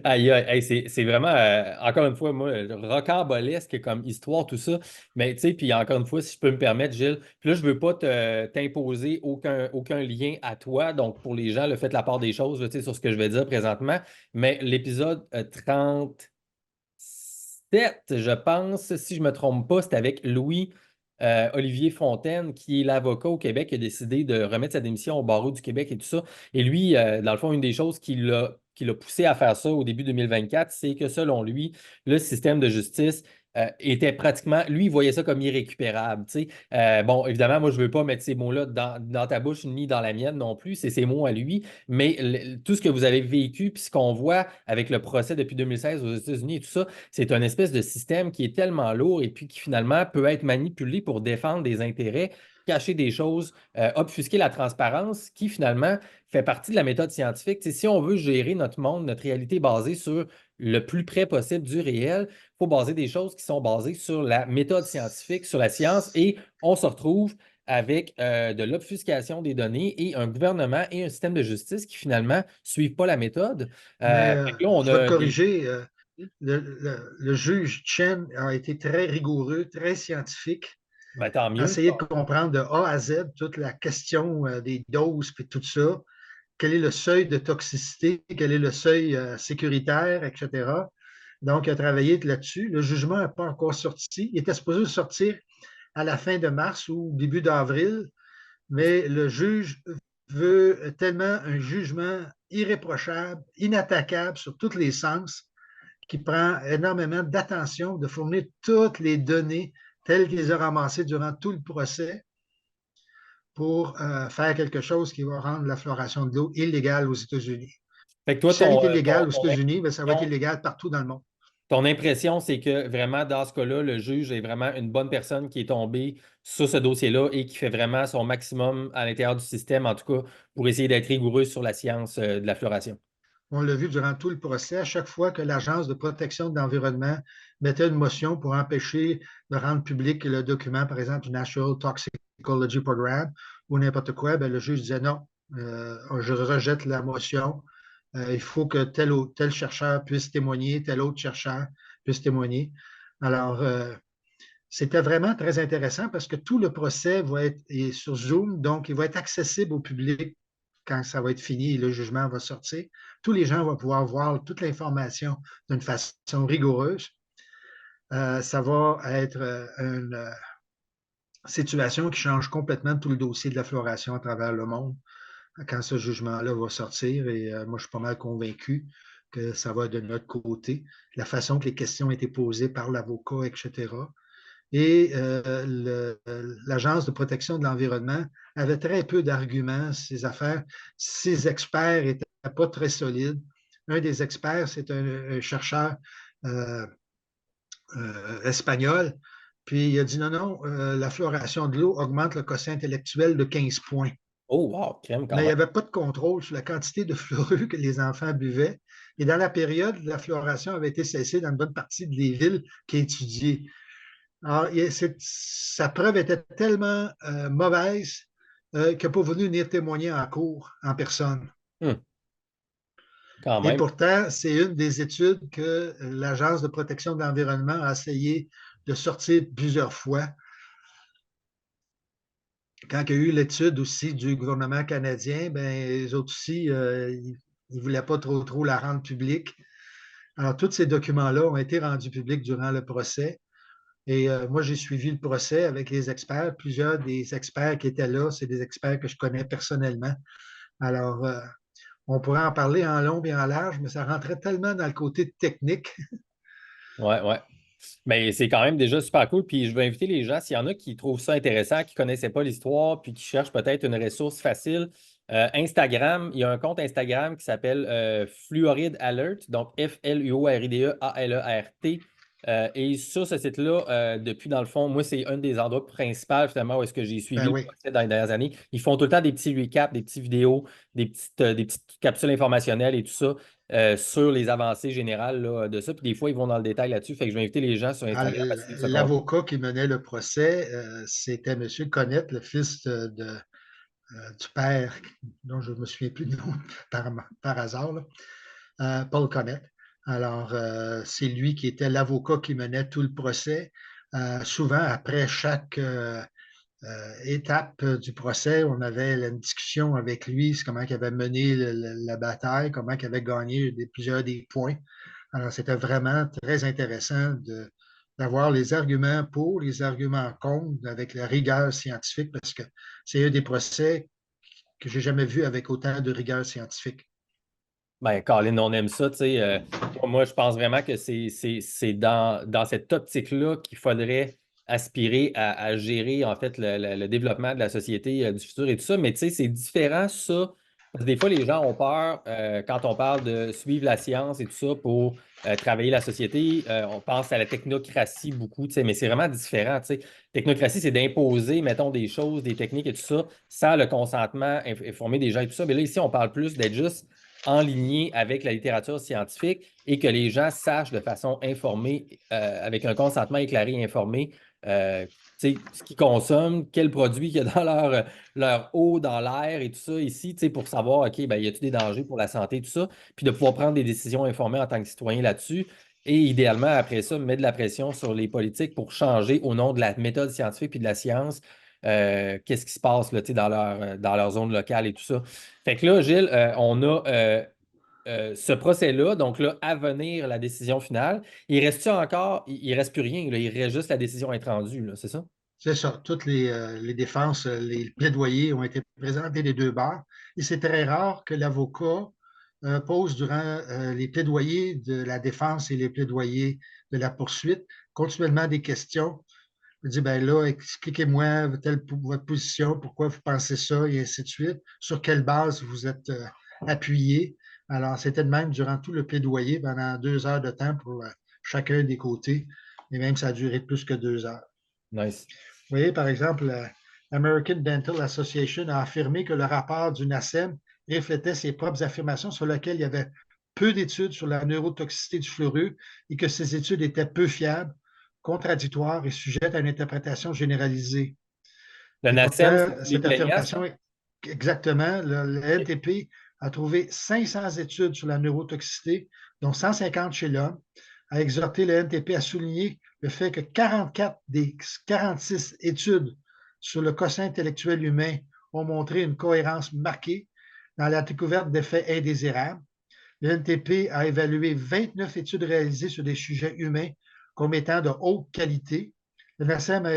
Aïe, aïe, hey, c'est vraiment, encore une fois, moi, rocambolesque comme histoire, tout ça. Mais tu sais, puis encore une fois, si je peux me permettre, Gilles, puis là, je ne veux pas t'imposer aucun lien à toi. Donc, pour les gens, faites la part des choses là, tu sais, sur ce que je vais dire présentement. Mais l'épisode 37, je pense, si je ne me trompe pas, c'est avec Louis. Olivier Fontaine, qui est l'avocat au Québec, qui a décidé de remettre sa démission au barreau du Québec et tout ça. Et lui, dans le fond, une des choses qui l'a poussé à faire ça au début 2024, c'est que selon lui, le système de justice était pratiquement, lui, il voyait ça comme irrécupérable. Tu sais. Bon, évidemment, moi, je ne veux pas mettre ces mots-là dans ta bouche ni dans la mienne non plus, c'est ses mots à lui, mais tout ce que vous avez vécu, puis ce qu'on voit avec le procès depuis 2016 aux États-Unis et tout ça, c'est un espèce de système qui est tellement lourd et puis qui finalement peut être manipulé pour défendre des intérêts, cacher des choses, obfusquer la transparence, qui finalement fait partie de la méthode scientifique. T'sais, si on veut gérer notre monde, notre réalité basée sur le plus près possible du réel, il faut baser des choses qui sont basées sur la méthode scientifique, sur la science, et on se retrouve avec de l'obfuscation des données et un gouvernement et un système de justice qui finalement ne suivent pas la méthode. Mais Fait que là, on je vais te a des. corriger. Le juge Chen a été très rigoureux, très scientifique, Ben, tant a mieux. essayé de comprendre de A à Z toute la question des doses et tout ça. Quel est le seuil de toxicité, quel est le seuil sécuritaire, etc. Donc, il a travaillé là-dessus. Le jugement n'est pas encore sorti. Il était supposé sortir à la fin de mars ou début d'avril, mais le juge veut tellement un jugement irréprochable, inattaquable sur tous les sens, qui prend énormément d'attention de fournir toutes les données telles qu'il les a ramassées durant tout le procès pour faire quelque chose qui va rendre la fluoration de l'eau illégale aux États-Unis. Fait que toi, Puis si elle est illégale aux États-Unis, bien, ça va être impression, illégal partout dans le monde. ton impression, c'est que vraiment, dans ce cas-là, le juge est vraiment une bonne personne qui est tombée sur ce dossier-là et qui fait vraiment son maximum à l'intérieur du système, en tout cas, pour essayer d'être rigoureux sur la science de la fluoration. On l'a vu durant tout le procès, à chaque fois que l'Agence de protection de l'environnement mettait une motion pour empêcher de rendre public le document, par exemple, du National Toxicology Program ou n'importe quoi, bien, le juge disait non, je rejette la motion. Il faut que tel ou tel chercheur puisse témoigner, tel autre chercheur puisse témoigner. Alors, c'était vraiment très intéressant parce que tout le procès va être sur Zoom, donc il va être accessible au public quand ça va être fini et le jugement va sortir. Tous les gens vont pouvoir voir toute l'information d'une façon rigoureuse. Ça va être une situation qui change complètement tout le dossier de la fluoration à travers le monde quand ce jugement-là va sortir. Et moi, je suis pas mal convaincu que ça va de notre côté. La façon que les questions ont été posées par l'avocat, etc. Et l'Agence de protection de l'environnement avait très peu d'arguments, ces affaires. Ces experts n'étaient pas très solides. Un des experts, c'est un chercheur euh, espagnol, puis il a dit non, non, la fluoration de l'eau augmente le quotient intellectuel de 15 points. Oh, wow, crème quand Mais il même. n'y avait pas de contrôle sur la quantité de fluorure que les enfants buvaient. Et dans la période, la fluoration avait été cessée dans une bonne partie des villes qui étudiaient. Alors, sa preuve était tellement mauvaise qu'il n'a pas voulu venir témoigner en cours, en personne. Hmm, quand Et même. pourtant, c'est une des études que l'Agence de protection de l'environnement a essayé de sortir plusieurs fois. quand il y a eu l'étude aussi du gouvernement canadien, ben, les autres aussi, ils ne voulaient pas trop la rendre publique. Alors, tous ces documents-là ont été rendus publics durant le procès. Et moi, j'ai suivi le procès avec les experts. Plusieurs des experts qui étaient là, c'est des experts que je connais personnellement. Alors, on pourrait en parler en long et en large, mais ça rentrait tellement dans le côté technique. Ouais, ouais. Mais c'est quand même déjà super cool. Puis je vais inviter les gens, s'il y en a qui trouvent ça intéressant, qui ne connaissaient pas l'histoire, puis qui cherchent peut-être une ressource facile. Instagram, il y a un compte Instagram qui s'appelle Fluoride Alert, donc Fluoridealert. Et sur ce site-là, depuis, dans le fond, moi, c'est un des endroits principaux, finalement, où est-ce que j'ai Ben suivi le oui. procès dans les dernières années. Ils font tout le temps des petits recaps, des petites vidéos, des petites capsules informationnelles et tout ça sur les avancées générales là, de ça. Puis des fois, ils vont dans le détail là-dessus. Fait que je vais inviter les gens sur Ah, Instagram à suivre ce compte. l'avocat qui menait le procès, c'était M. Connette, le fils du père, dont je ne me souviens plus du nom par hasard, là, Paul Connett. Alors, c'est lui qui était l'avocat qui menait tout le procès. Souvent, après chaque étape du procès, on avait une discussion avec lui, c'est comment il avait mené la bataille, comment il avait gagné plusieurs des points. Alors, c'était vraiment très intéressant d'avoir les arguments pour, les arguments contre, avec la rigueur scientifique, parce que c'est un des procès que j'ai jamais vu avec autant de rigueur scientifique. Ben, Colin, on aime ça. Tu sais, moi, je pense vraiment que c'est dans cette optique-là qu'il faudrait aspirer à gérer en fait le développement de la société du futur et tout ça. Mais tu sais, c'est différent, ça. Parce que des fois, les gens ont peur quand on parle de suivre la science et tout ça pour travailler la société. On pense à la technocratie beaucoup, tu sais, mais c'est vraiment différent. Tu sais. Technocratie, c'est d'imposer, mettons, des choses, des techniques et tout ça, sans le consentement informé des gens et tout ça. Mais là, ici, on parle plus d'être juste en ligne avec la littérature scientifique et que les gens sachent de façon informée, avec un consentement éclairé et informé, ce qu'ils consomment, quels produits il y a dans leur eau, dans l'air et tout ça ici, pour savoir, OK, ben, y a-t-il des dangers pour la santé, tout ça, puis de pouvoir prendre des décisions informées en tant que citoyen là-dessus. Et idéalement, après ça, mettre de la pression sur les politiques pour changer au nom de la méthode scientifique puis de la science, qu'est-ce qui se passe là, dans leur zone locale et tout ça. Fait que là, Gilles, on a ce procès-là, donc là, à venir, la décision finale. Il reste-tu encore, il ne reste plus rien, là, il reste juste la décision à être rendue, là, c'est ça? C'est ça. Toutes les défenses, les plaidoyers ont été présentés des deux barres. Et c'est très rare que l'avocat pose durant les plaidoyers de la défense et les plaidoyers de la poursuite continuellement des questions. Il dit, ben là, expliquez-moi votre position, pourquoi vous pensez ça, et ainsi de suite, sur quelle base vous êtes appuyé. Alors, c'était de même durant tout le plaidoyer pendant 2 heures de temps pour chacun des côtés, et même ça a duré plus que 2 heures. Nice. Vous voyez, par exemple, l'American Dental Association a affirmé que le rapport du NACEM reflétait ses propres affirmations sur lesquelles il y avait peu d'études sur la neurotoxicité du fluorure et que ces études étaient peu fiables, contradictoires et sujettes à une interprétation généralisée. Le Et NACEM, pourtant, c'est les cette plaignants, ça? affirmation est exactement, le OK. NTP a trouvé 500 études sur la neurotoxicité, dont 150 chez l'homme, a exhorté le NTP à souligner le fait que 44 des 46 études sur le quotient intellectuel humain ont montré une cohérence marquée dans la découverte d'effets indésirables. Le NTP a évalué 29 études réalisées sur des sujets humains comme étant de haute qualité. Le NACEM a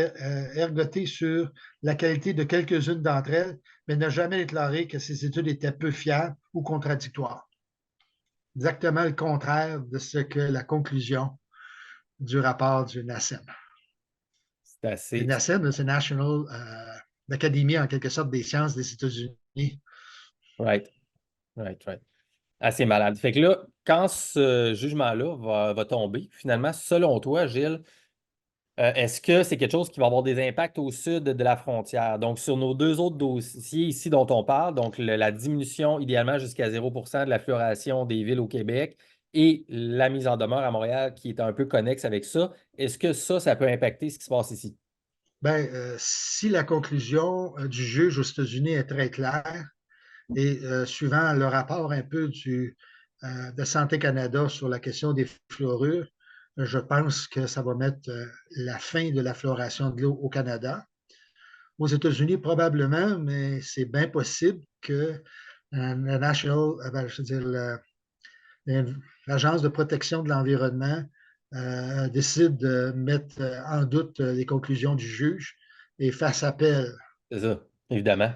ergoté sur la qualité de quelques-unes d'entre elles, mais n'a jamais déclaré que ces études étaient peu fiables ou contradictoires. Exactement le contraire de ce que la conclusion du rapport du NACEM. C'est Le assez. NACEM, c'est National l'Académie en quelque sorte des sciences des États-Unis. Right, right, right. Assez malade. Fait que là, quand ce jugement-là va tomber, finalement, selon toi, Gilles, est-ce que c'est quelque chose qui va avoir des impacts au sud de la frontière? Donc, sur nos deux autres dossiers ici dont on parle, donc la diminution idéalement jusqu'à 0% de la fluoration des villes au Québec et la mise en demeure à Montréal qui est un peu connexe avec ça, est-ce que ça peut impacter ce qui se passe ici? Ben, si la conclusion du juge aux États-Unis est très claire, et suivant le rapport un peu de Santé Canada sur la question des fluorures, je pense que ça va mettre la fin de la fluoration de l'eau au Canada. Aux États-Unis, probablement, mais c'est bien possible que la National, je veux dire, l'Agence de protection de l'environnement décide de mettre en doute les conclusions du juge et fasse appel. C'est ça, évidemment.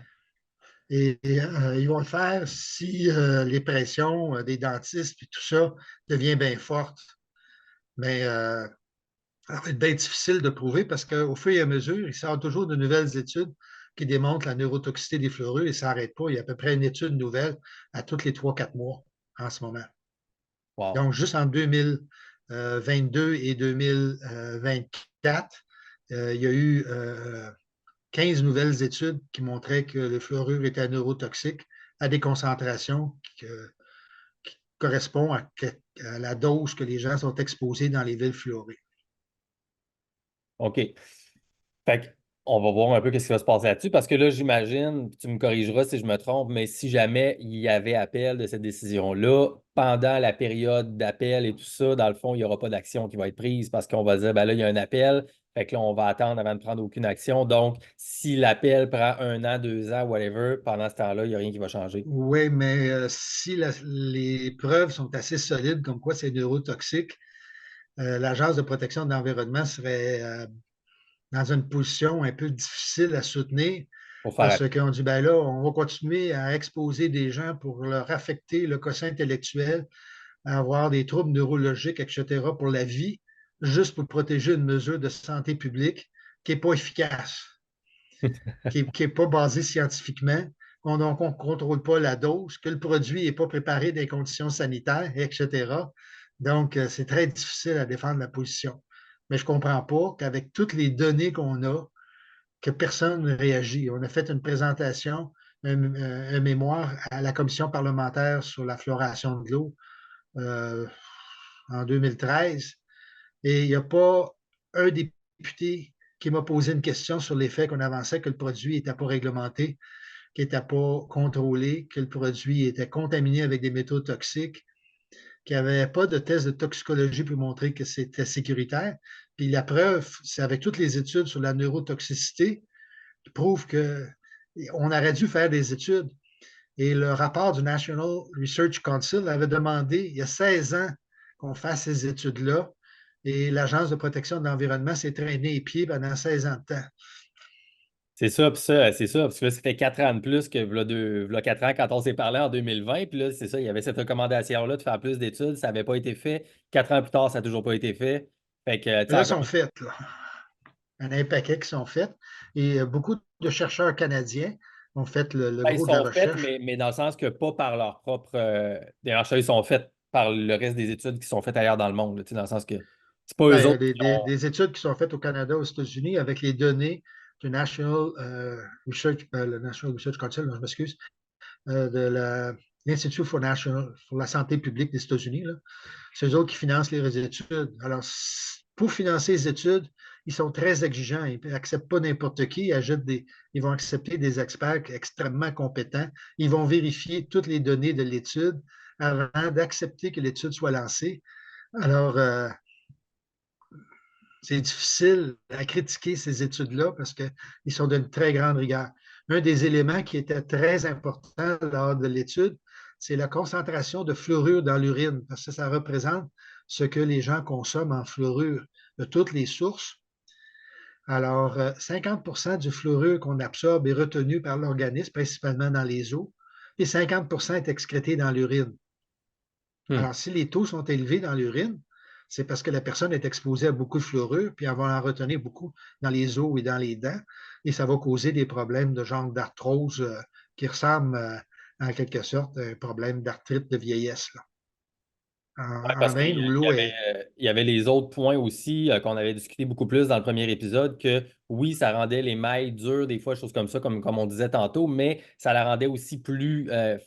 Et ils vont le faire si les pressions des dentistes et tout ça deviennent bien fortes. Mais ça va être bien difficile de prouver parce qu'au fur et à mesure, il sort toujours de nouvelles études qui démontrent la neurotoxicité des fluorures et ça n'arrête pas. Il y a à peu près une étude nouvelle à tous les 3-4 mois en ce moment. Wow. Donc, juste en 2022 et 2024, il y a eu 15 nouvelles études qui montraient que le fluorure était neurotoxique à des concentrations qui correspondent à la dose que les gens sont exposés dans les villes fluorées. OK. Fait que, on va voir un peu ce qui va se passer là-dessus, parce que là, j'imagine, tu me corrigeras si je me trompe, mais si jamais il y avait appel de cette décision-là, pendant la période d'appel et tout ça, dans le fond, il n'y aura pas d'action qui va être prise parce qu'on va dire, ben là, il y a un appel, fait que là, on va attendre avant de prendre aucune action. Donc, si l'appel prend 1 an, 2 ans, whatever, pendant ce temps-là, il n'y a rien qui va changer. Oui, mais si les preuves sont assez solides comme quoi c'est neurotoxique, l'Agence de protection de l'environnement serait dans une position un peu difficile à soutenir Pour faire parce appel. qu'on dit, ben là, on va continuer à exposer des gens pour leur affecter le quotient intellectuel, à avoir des troubles neurologiques, etc., pour la vie, juste pour protéger une mesure de santé publique qui n'est pas efficace, qui n'est pas basée scientifiquement. Donc, on ne contrôle pas la dose, que le produit n'est pas préparé dans les conditions sanitaires, etc. Donc, c'est très difficile à défendre la position. Mais je ne comprends pas qu'avec toutes les données qu'on a, que personne ne réagit. On a fait une présentation, un mémoire à la commission parlementaire sur la fluoration de l'eau euh, en 2013 et il n'y a pas un député qui m'a posé une question sur les faits qu'on avançait que le produit n'était pas réglementé, qu'il n'était pas contrôlé, que le produit était contaminé avec des métaux toxiques, qu'il n'y avait pas de test de toxicologie pour montrer que c'était sécuritaire. Puis la preuve, c'est avec toutes les études sur la neurotoxicité, qui prouvent qu'on aurait dû faire des études. Et le rapport du National Research Council avait demandé, il y a 16 ans, qu'on fasse ces études-là. Et l'Agence de protection de l'environnement s'est traîné les pieds pendant 16 ans de temps. C'est ça, puis ça, c'est ça, parce que là, ça fait 4 ans de plus que v'là 4 ans quand on s'est parlé en 2020. Puis là, c'est ça, il y avait cette recommandation-là de faire plus d'études, ça n'avait pas été fait. 4 ans plus tard, ça n'a toujours pas été fait. Fait que, tu sais, Là, encore sont faites. Là. Il y en a un paquet qui sont faites. Et beaucoup de chercheurs canadiens ont fait le ils gros de la sont faits, recherche. mais dans le sens que pas par leur propre. Des recherches, ils sont faites par le reste des études qui sont faites ailleurs dans le monde, là, tu sais, dans le sens que c'est pas Ben, eux il y a autres qui ont. des études qui sont faites au Canada, aux États-Unis, avec les données du le National Research Council, non, je m'excuse, de l'Institut for la santé publique des États-Unis. C'est eux autres qui financent les études. Alors, pour financer les études, ils sont très exigeants. Ils n'acceptent pas n'importe qui. Ils vont accepter des experts extrêmement compétents. Ils vont vérifier toutes les données de l'étude avant d'accepter que l'étude soit lancée. Alors, c'est difficile à critiquer ces études-là parce qu'ils sont d'une très grande rigueur. Un des éléments qui était très important lors de l'étude, c'est la concentration de fluorure dans l'urine, parce que ça représente ce que les gens consomment en fluorure de toutes les sources. Alors, 50 du fluorure qu'on absorbe est retenu par l'organisme, principalement dans les os, et 50 est excrété dans l'urine. Hmm. Alors, si les taux sont élevés dans l'urine, c'est parce que la personne est exposée à beaucoup de fluorure, puis elle va en retenir beaucoup dans les os et dans les dents, et ça va causer des problèmes de genre d'arthrose qui ressemblent en quelque sorte à un problème d'arthrite de vieillesse. Là. Ouais, parce En qu'il Inde, où l'eau est il y avait les autres points aussi qu'on avait discuté beaucoup plus dans le premier épisode, que oui, ça rendait les mailles dures, des fois, choses comme ça, comme on disait tantôt, mais ça la rendait aussi plus euh,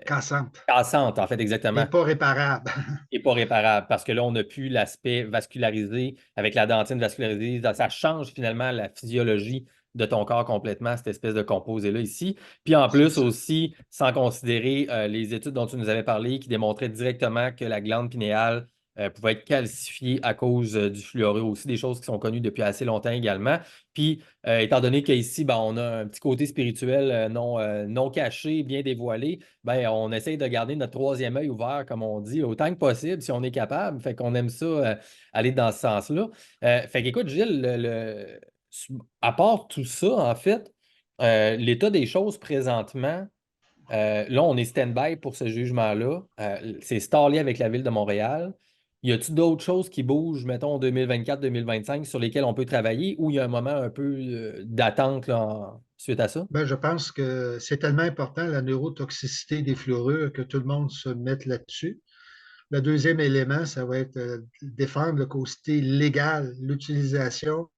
cassante cassante, en fait, et exactement, pas réparable. et pas réparable, parce que là, on n'a plus l'aspect vascularisé avec la dentine vascularisée. Ça change finalement la physiologie de ton corps complètement, cette espèce de composé-là ici. Puis en C'est plus ça. aussi, sans considérer les études dont tu nous avais parlé qui démontraient directement que la glande pinéale pouvaient être calcifiés à cause du fluorure aussi, des choses qui sont connues depuis assez longtemps également. Puis, étant donné qu'ici, ben, on a un petit côté spirituel non caché, bien dévoilé, ben, on essaye de garder notre troisième œil ouvert, comme on dit, autant que possible, si on est capable. Fait qu'on aime ça, aller dans ce sens-là. Fait qu'écoute, Gilles, à part tout ça, en fait, l'état des choses présentement, là, on est stand-by pour ce jugement-là. C'est stallé avec la Ville de Montréal. Y a-t-il d'autres choses qui bougent, mettons, en 2024-2025, sur lesquelles on peut travailler ou il y a un moment un peu d'attente là, suite à ça? Ben, je pense que c'est tellement important, la neurotoxicité des fluorures, que tout le monde se mette là-dessus. Le deuxième élément, ça va être défendre le côté légal, l'utilisation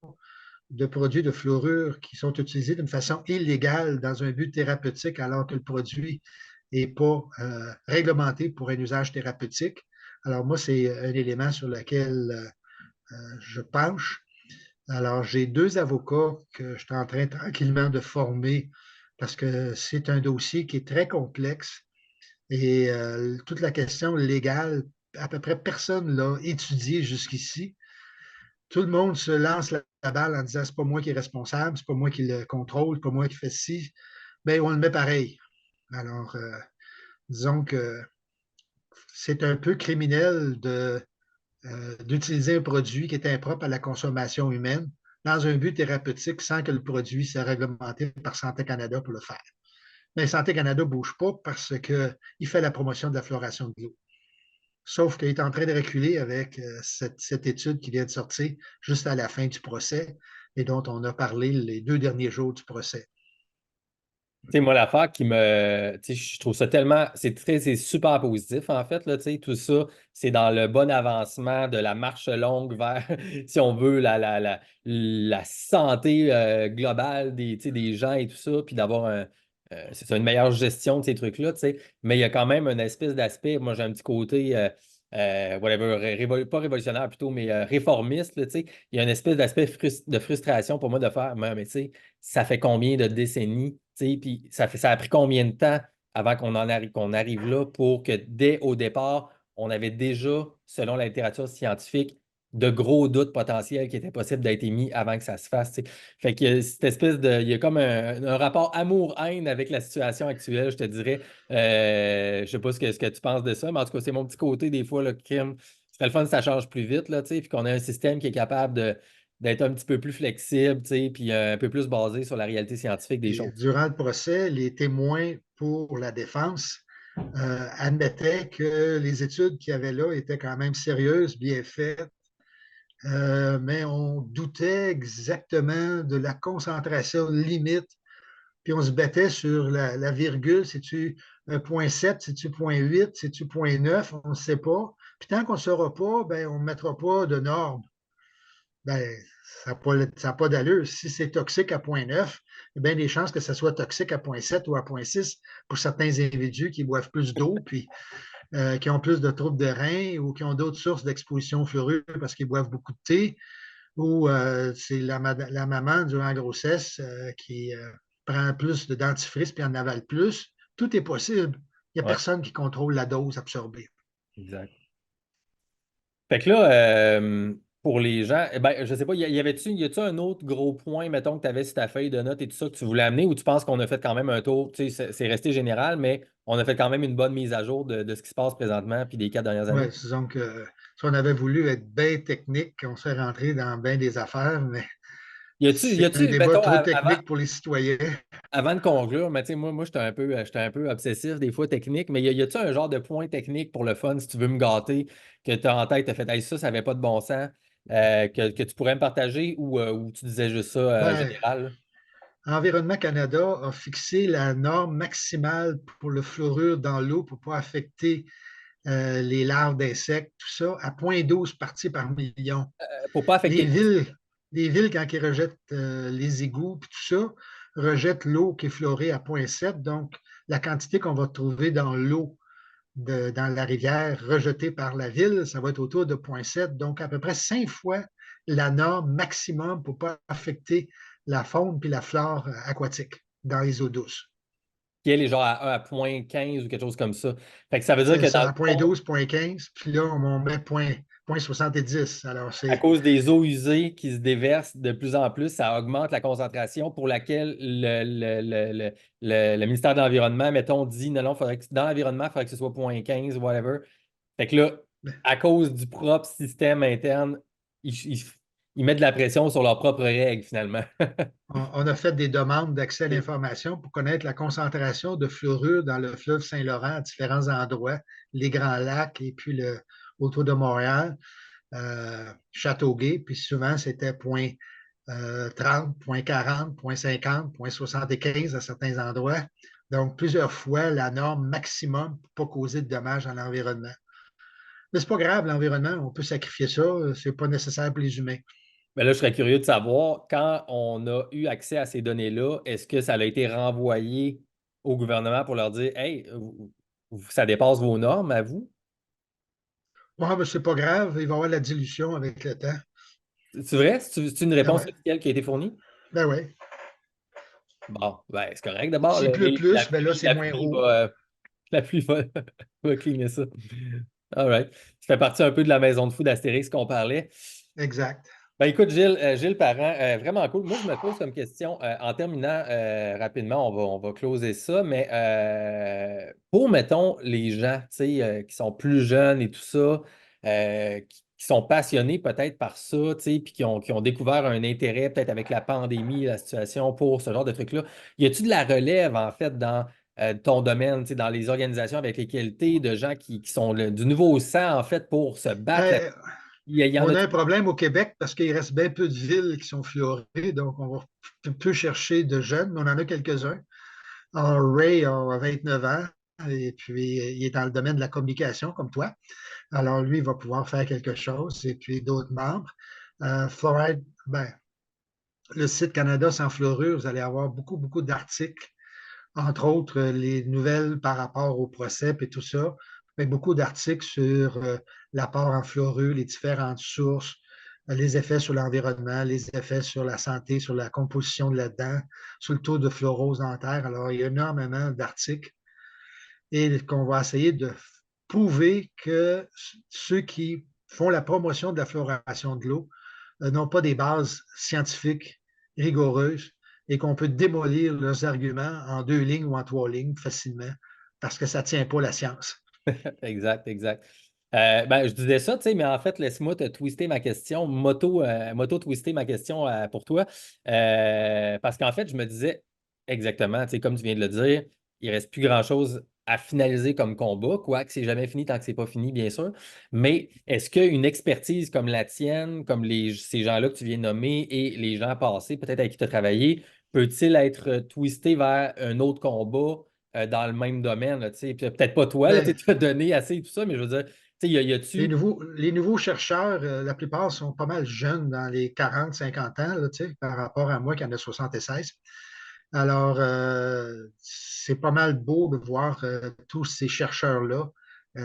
de produits de fluorure qui sont utilisés d'une façon illégale dans un but thérapeutique, alors que le produit n'est pas réglementé pour un usage thérapeutique. Alors moi, c'est un élément sur lequel je penche. Alors, j'ai deux avocats que je suis en train tranquillement de former parce que c'est un dossier qui est très complexe et toute la question légale, à peu près personne ne l'a étudié jusqu'ici. Tout le monde se lance la balle en disant c'est pas moi qui est responsable, c'est pas moi qui le contrôle, c'est pas moi qui fais ci. Bien, on le met pareil. Alors, disons que c'est un peu criminel d'utiliser un produit qui est impropre à la consommation humaine dans un but thérapeutique sans que le produit soit réglementé par Santé Canada pour le faire. Mais Santé Canada ne bouge pas parce qu'il fait la promotion de la fluoration de l'eau. Sauf qu'il est en train de reculer avec cette étude qui vient de sortir juste à la fin du procès et dont on a parlé les 2 derniers jours du procès. Tu sais, moi, l'affaire qui me. Tu sais, je trouve ça tellement. C'est super positif, en fait, là, tu sais, tout ça, c'est dans le bon avancement de la marche longue vers, si on veut, la santé globale des, tu sais, des gens et tout ça, puis d'avoir c'est ça, une meilleure gestion de ces trucs-là, tu sais. Mais il y a quand même une espèce d'aspect. Moi, j'ai un petit côté. Whatever, pas révolutionnaire plutôt, mais réformiste, là, tu sais. Il y a une espèce d'aspect de frustration pour moi de faire, mais tu sais, ça fait combien de décennies, tu sais, puis ça a pris combien de temps avant qu'on arrive là pour que dès au départ, on avait déjà, selon la littérature scientifique, de gros doutes potentiels qui étaient possibles d'être émis avant que ça se fasse, tu sais. Fait qu'il y a cette espèce de. Il y a comme un rapport amour-haine avec la situation actuelle, je te dirais. Je sais pas ce que tu penses de ça, mais en tout cas, c'est mon petit côté des fois, le crime. Ce serait le fun si ça change plus vite, là, tu sais, puis qu'on ait un système qui est capable d'être un petit peu plus flexible, tu sais, puis un peu plus basé sur la réalité scientifique des Et choses. durant le procès, les témoins pour la défense admettaient que les études qu'il y avait là étaient quand même sérieuses, bien faites, mais on doutait exactement de la concentration limite. Puis on se battait sur la virgule, c'est-tu 0,7, c'est-tu 0,8, c'est-tu 0,9, on ne sait pas. Puis tant qu'on ne saura pas, ben, on ne mettra pas de normes. Ben, ça n'a pas d'allure. Si c'est toxique à 0,9, il y a bien des chances que ça soit toxique à 0,7 ou à 0,6 pour certains individus qui boivent plus d'eau, puis qui ont plus de troubles de reins ou qui ont d'autres sources d'exposition au fluorure parce qu'ils boivent beaucoup de thé, ou c'est la maman durant la grossesse qui prend plus de dentifrice puis en avale plus. Tout est possible. Il n'y a Ouais, personne qui contrôle la dose absorbée. exact. Fait que là, pour les gens, eh ben, je sais pas, y a-tu un autre gros point, mettons, que tu avais sur ta feuille de notes et tout ça que tu voulais amener, ou tu penses qu'on a fait quand même un tour, tu sais, c'est resté général, mais on a fait quand même une bonne mise à jour de ce qui se passe présentement puis des 4 dernières Oui, années? disons que si on avait voulu être bien technique, on serait rentré dans bien des affaires, mais Y c'est un a-tu, débat mettons, trop technique pour les citoyens. avant de conclure, mais tu sais, moi j'étais un peu obsessif, des fois technique, mais y a-tu un genre de point technique pour le fun, si tu veux me gâter, que tu as en tête, tu as fait, hey, ça n'avait pas de bon sens, que tu pourrais me partager ou tu disais juste ça Ben, général? Environnement Canada a fixé la norme maximale pour le fluorure dans l'eau pour ne pas affecter les larves d'insectes, tout ça, à 0,12 parties par million. Pour pas affecter Les le villes, les villes quand ils rejettent les égouts, puis tout ça, rejettent l'eau qui est fluorée à 0,7. Donc, la quantité qu'on va trouver dans l'eau dans la rivière rejetée par la ville, ça va être autour de 0,7. Donc, à peu près 5 fois la norme maximum pour ne pas affecter la faune puis la flore aquatique dans les eaux douces. qu'elle est genre à 0,15 ou quelque chose comme ça. Fait que ça veut dire C'est que dans ça, le à point fond, 12, point 15, puis là, on met point 70. Alors, à c'est cause des eaux usées qui se déversent de plus en plus, ça augmente la concentration pour laquelle le ministère de l'Environnement, mettons, dit non, non, dans l'environnement, il faudrait que ce soit 0,15, whatever. Fait que là, à cause du propre système interne, ils mettent de la pression sur leurs propres règles, finalement. on a fait des demandes d'accès à l'information pour connaître la concentration de fluorure dans le fleuve Saint-Laurent à différents endroits, les Grands Lacs et puis autour de Montréal, Châteauguay, puis souvent c'était point 30, point 40, point 50, point 75 à certains endroits. Donc, plusieurs fois la norme maximum pour ne pas causer de dommages à l'environnement. Mais c'est pas grave, l'environnement, on peut sacrifier ça, c'est pas nécessaire pour les humains. Mais là, je serais curieux de savoir, quand on a eu accès à ces données-là, est-ce que ça a été renvoyé au gouvernement pour leur dire, hey, ça dépasse vos normes à vous? Ouais, mais c'est pas grave, il va y avoir de la dilution avec le temps. C'est vrai? C'est une Ah réponse ouais, officielle qui a été fournie? ben ouais. Bon, ben, c'est correct d'abord. S'il pleut La plus, ben là, pluie, c'est moins haut. la pluie va, va cleaner ça. All right. Ça fait partie un peu de la maison de fou d'Astérix qu'on parlait. Exact. Ben écoute, Gilles Parent, vraiment cool. Moi, je me pose comme question, en terminant rapidement, on va closer ça, mais pour, mettons, les gens, tu sais, qui sont plus jeunes et tout ça, qui sont passionnés peut-être par ça, tu sais, puis qui ont découvert un intérêt peut-être avec la pandémie, la situation pour ce genre de trucs-là, y a-tu de la relève, en fait, dans ton domaine, tu sais, dans les organisations avec lesquelles tu es, de gens qui sont du nouveau sang, en fait, pour se battre là? Ben, Il y en on a. a un problème au Québec parce qu'il reste bien peu de villes qui sont fluorées, donc on va peu chercher de jeunes, mais on en a quelques-uns. Alors, Ray a 29 ans et puis il est dans le domaine de la communication comme toi. Alors, lui, il va pouvoir faire quelque chose et puis d'autres membres. Fluoride, ben, le site Canada sans fluorure, vous allez avoir beaucoup, beaucoup d'articles, entre autres les nouvelles par rapport au procès et tout ça, mais beaucoup d'articles sur l'apport en fluorure, les différentes sources, les effets sur l'environnement, les effets sur la santé, sur la composition de la dent, sur le taux de fluorose dentaire. Alors, il y a énormément d'articles et qu'on va essayer de prouver que ceux qui font la promotion de la fluoration de l'eau n'ont pas des bases scientifiques rigoureuses et qu'on peut démolir leurs arguments en 2 lignes ou en 3 lignes facilement parce que ça ne tient pas la science. Exact, exact. Ben, je disais ça, tu sais, mais en fait, laisse-moi te twister ma question, moto-twister ma question pour toi. Parce qu'en fait, je me disais exactement, tu sais, comme tu viens de le dire, il ne reste plus grand-chose à finaliser comme combat, quoique c'est jamais fini tant que c'est pas fini, bien sûr. Mais est-ce qu'une expertise comme la tienne, comme ces gens-là que tu viens de nommer et les gens passés, peut-être avec qui tu as travaillé, peut-il être twisté vers un autre combat? Dans le même domaine. Là, peut-être pas toi, là, tu Ben, as donné assez et tout ça, mais je veux dire, y les, a-tu. nouveaux, les nouveaux chercheurs, la plupart sont pas mal jeunes dans les 40, 50 ans, là, par rapport à moi qui en a 76. Alors, c'est pas mal beau de voir tous ces chercheurs-là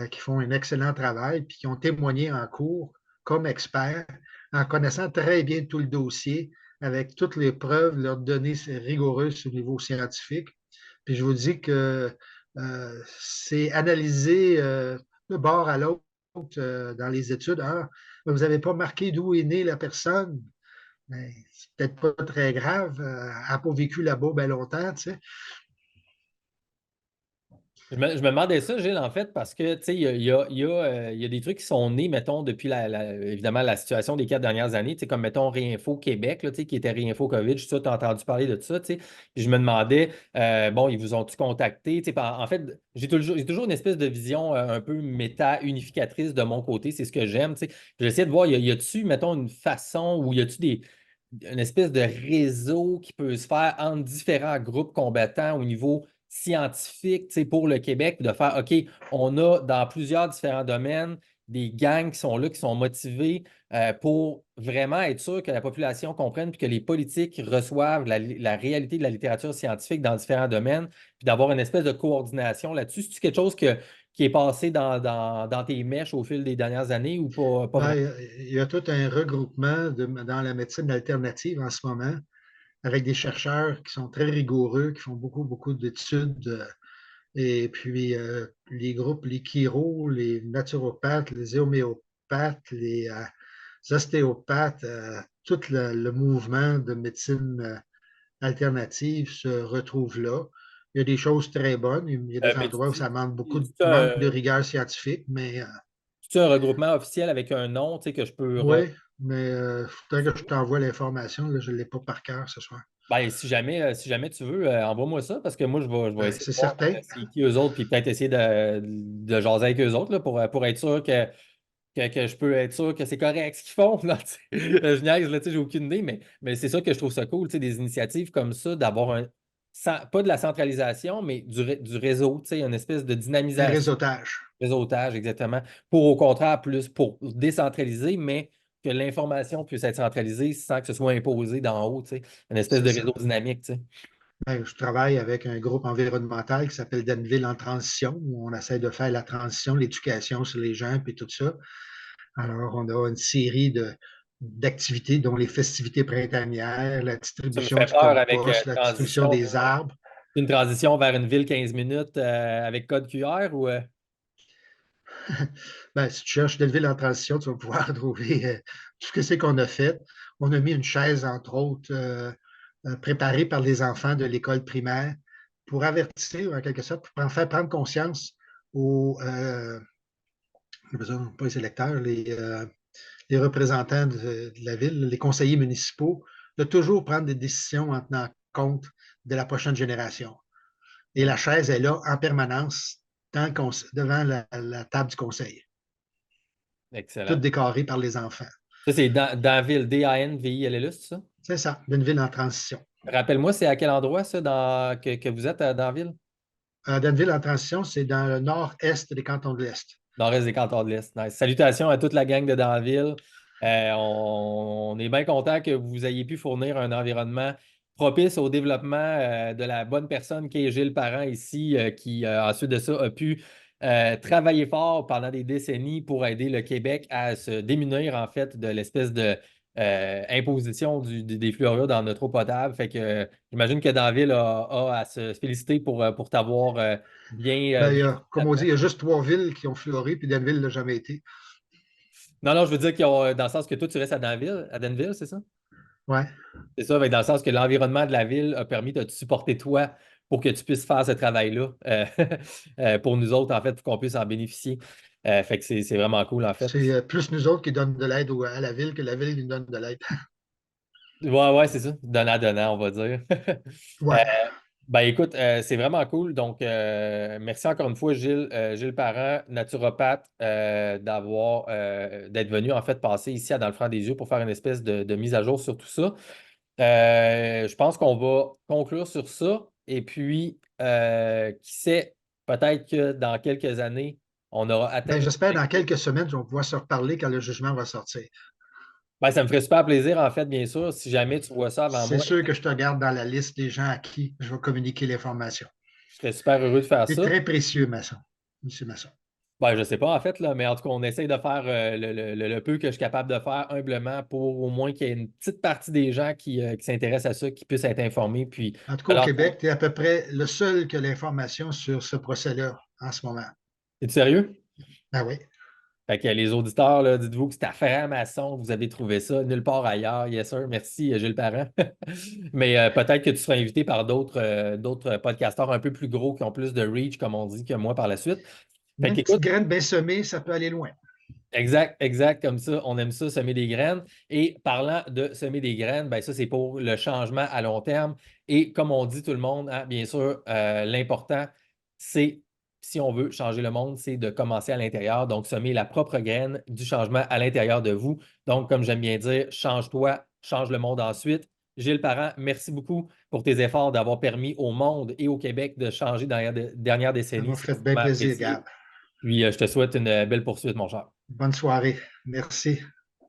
qui font un excellent travail puis qui ont témoigné en cours comme experts en connaissant très bien tout le dossier avec toutes les preuves, leurs données rigoureuses au niveau scientifique. Puis je vous dis que c'est analysé de bord à l'autre dans les études. Ah, vous n'avez pas marqué d'où est née la personne. Ben, c'est peut-être pas très grave. Elle n'a pas vécu là-bas bien longtemps, tu sais. Je me demandais ça, Gilles, en fait, parce que, tu sais, il y a des trucs qui sont nés, mettons, depuis, évidemment, la situation des 4 dernières années, tu sais, comme, mettons, Réinfo Québec, là, tu sais, qui était Réinfo COVID, je sais, tu as entendu parler de ça, tu sais. Puis je me demandais, bon, ils vous ont-tu contacté? Tu sais, en fait, j'ai toujours une espèce de vision un peu méta-unificatrice de mon côté, c'est ce que j'aime, tu sais. J'essaie de voir, y a-tu, mettons, une façon où y a-tu une espèce de réseau qui peut se faire entre différents groupes combattants au niveau scientifique, tu sais, pour le Québec, de faire, OK, on a dans plusieurs différents domaines des gangs qui sont là, qui sont motivés pour vraiment être sûr que la population comprenne puis que les politiques reçoivent la réalité de la littérature scientifique dans différents domaines, puis d'avoir une espèce de coordination là-dessus. C'est-tu quelque chose qui est passé dans tes mèches au fil des dernières années ou pas Ben, vraiment? il y a tout un regroupement dans la médecine alternative en ce moment avec des chercheurs qui sont très rigoureux, qui font beaucoup d'études. Et puis, les groupes, les chiro, les naturopathes, les homéopathes, les ostéopathes, tout le mouvement de médecine alternative se retrouve là. Il y a des choses très bonnes. Il y a des Mais endroits où ça c'est manque de rigueur scientifique, mais un regroupement officiel avec un nom, tu sais, que je peux. oui, mais il faudrait que je t'envoie l'information. Là, je ne l'ai pas par cœur ce soir. Ben, si jamais tu veux, envoie-moi ça parce que moi, je vais Ben, essayer c'est de voir certain. c'est qui eux autres, puis peut-être essayer de jaser avec eux autres là, pour être sûr que je peux être sûr que c'est correct ce qu'ils font. Là, tu sais. Je niaise, là, tu sais, j'ai aucune idée, mais c'est ça que je trouve ça cool, tu sais, des initiatives comme ça, d'avoir pas de la centralisation, mais du réseau, tu sais, une espèce de Un dynamisation, réseautage. réseautage, exactement, pour au contraire, plus pour décentraliser, mais que l'information puisse être centralisée sans que ce soit imposé d'en haut, tu sais, une espèce C'est de ça. réseau dynamique, tu sais. Ben, je travaille avec un groupe environnemental qui s'appelle Danville en transition, où on essaie de faire la transition, l'éducation sur les gens, puis tout ça. Alors, on a une série d'activités, dont les festivités printanières, la Ça me distribution fait du peur avec compost, la distribution des arbres. une transition vers une ville 15 minutes avec code QR ou Ben, si tu cherches Danville en transition, tu vas pouvoir trouver tout ce que c'est qu'on a fait. On a mis une chaise, entre autres, préparée par les enfants de l'école primaire pour avertir, en quelque sorte, pour en faire prendre conscience aux, pas les électeurs, les représentants de la ville, les conseillers municipaux, de toujours prendre des décisions en tenant compte de la prochaine génération. Et la chaise est là en permanence devant la table du conseil, toute excellent. décorée par les enfants. Ça, c'est Danville, DANVILLE, c'est ça? C'est ça, d'une ville en transition. Rappelle-moi, c'est à quel endroit ça que vous êtes à Danville? Danville en transition, c'est dans le nord-est des cantons de l'Est. Nord-Est des cantons de l'Est. Nice. Salutations à toute la gang de Danville. On est bien content que vous ayez pu fournir un environnement propice au développement de la bonne personne qui est Gilles Parent ici, qui ensuite de ça a pu travailler fort pendant des décennies pour aider le Québec à se démunir en fait de l'espèce de imposition des fluorides dans notre eau potable. Fait que j'imagine que Danville a à se féliciter pour t'avoir Ben, bien. comme on dit, il y a juste 3 villes qui ont fleuri, puis Danville n'a jamais été. Non, non, je veux dire dans le sens que toi, tu restes à Danville, c'est ça? Ouais. C'est ça, mais dans le sens que l'environnement de la ville a permis de te supporter toi pour que tu puisses faire ce travail-là pour nous autres, en fait, pour qu'on puisse en bénéficier. Fait que c'est vraiment cool, en fait. C'est plus nous autres qui donnent de l'aide à la ville que la ville qui nous donne de l'aide. Ouais, ouais, c'est ça. Donnant, on va dire. Euh, Ouais. ben écoute, c'est vraiment cool. Donc, merci encore une fois, Gilles Parent, naturopathe, d'être venu en fait passer ici à Dans le franc des yeux pour faire une espèce de mise à jour sur tout ça. Je pense qu'on va conclure sur ça. Et puis, qui sait, peut-être que dans quelques années, on aura atteint Ben, nos j'espère dans objectifs. quelques semaines, on va pouvoir se reparler quand le jugement va sortir. Ben, ça me ferait super plaisir, en fait, bien sûr, si jamais tu vois ça avant C'est moi. sûr que je te garde dans la liste des gens à qui je vais communiquer l'information. Je serais super heureux de faire C'est ça. très précieux, Masson. Monsieur Masson. Ben, je sais pas, en fait, là, mais en tout cas, on essaye de faire le peu que je suis capable de faire humblement pour au moins qu'il y ait une petite partie des gens qui s'intéressent à ça, qui puissent être informés. Puis, En tout cas, au alors, Québec, tu es à peu près le seul qui a l'information sur ce procès-là en ce moment. es-tu sérieux? Ben oui. Fait que les auditeurs, là, dites-vous que c'est à franc-maçon, vous avez trouvé ça nulle part ailleurs. Yes, sir. Merci, Gilles Parent. Mais peut-être que tu seras invité par d'autres podcasteurs un peu plus gros qui ont plus de reach, comme on dit, que moi par la suite. Fait Une petite qu'écoute, graine bien semée, ça peut aller loin. exact, exact, comme ça, on aime ça, semer des graines. Et parlant de semer des graines, ben ça, c'est pour le changement à long terme. Et comme on dit tout le monde, hein, bien sûr, l'important, c'est, si on veut changer le monde, c'est de commencer à l'intérieur. Donc, semer la propre graine du changement à l'intérieur de vous. Donc, comme j'aime bien dire, change-toi, change le monde ensuite. Gilles Parent, merci beaucoup pour tes efforts d'avoir permis au monde et au Québec de changer dans les dernières Ça décennies. m'a C'est fait bien extrêmement plaisir, apprécié. Gab. Puis, je te souhaite une belle poursuite, mon cher. Bonne soirée. Merci.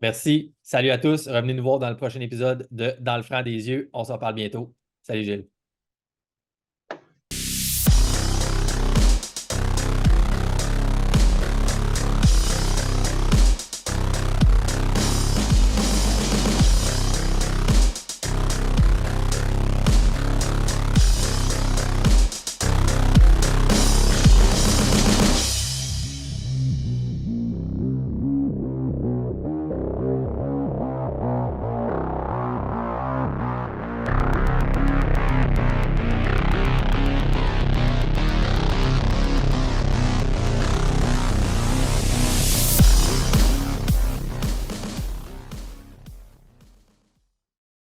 Merci. Salut à tous. Revenez nous voir dans le prochain épisode de Dans le franc des yeux. On s'en parle bientôt. Salut Gilles.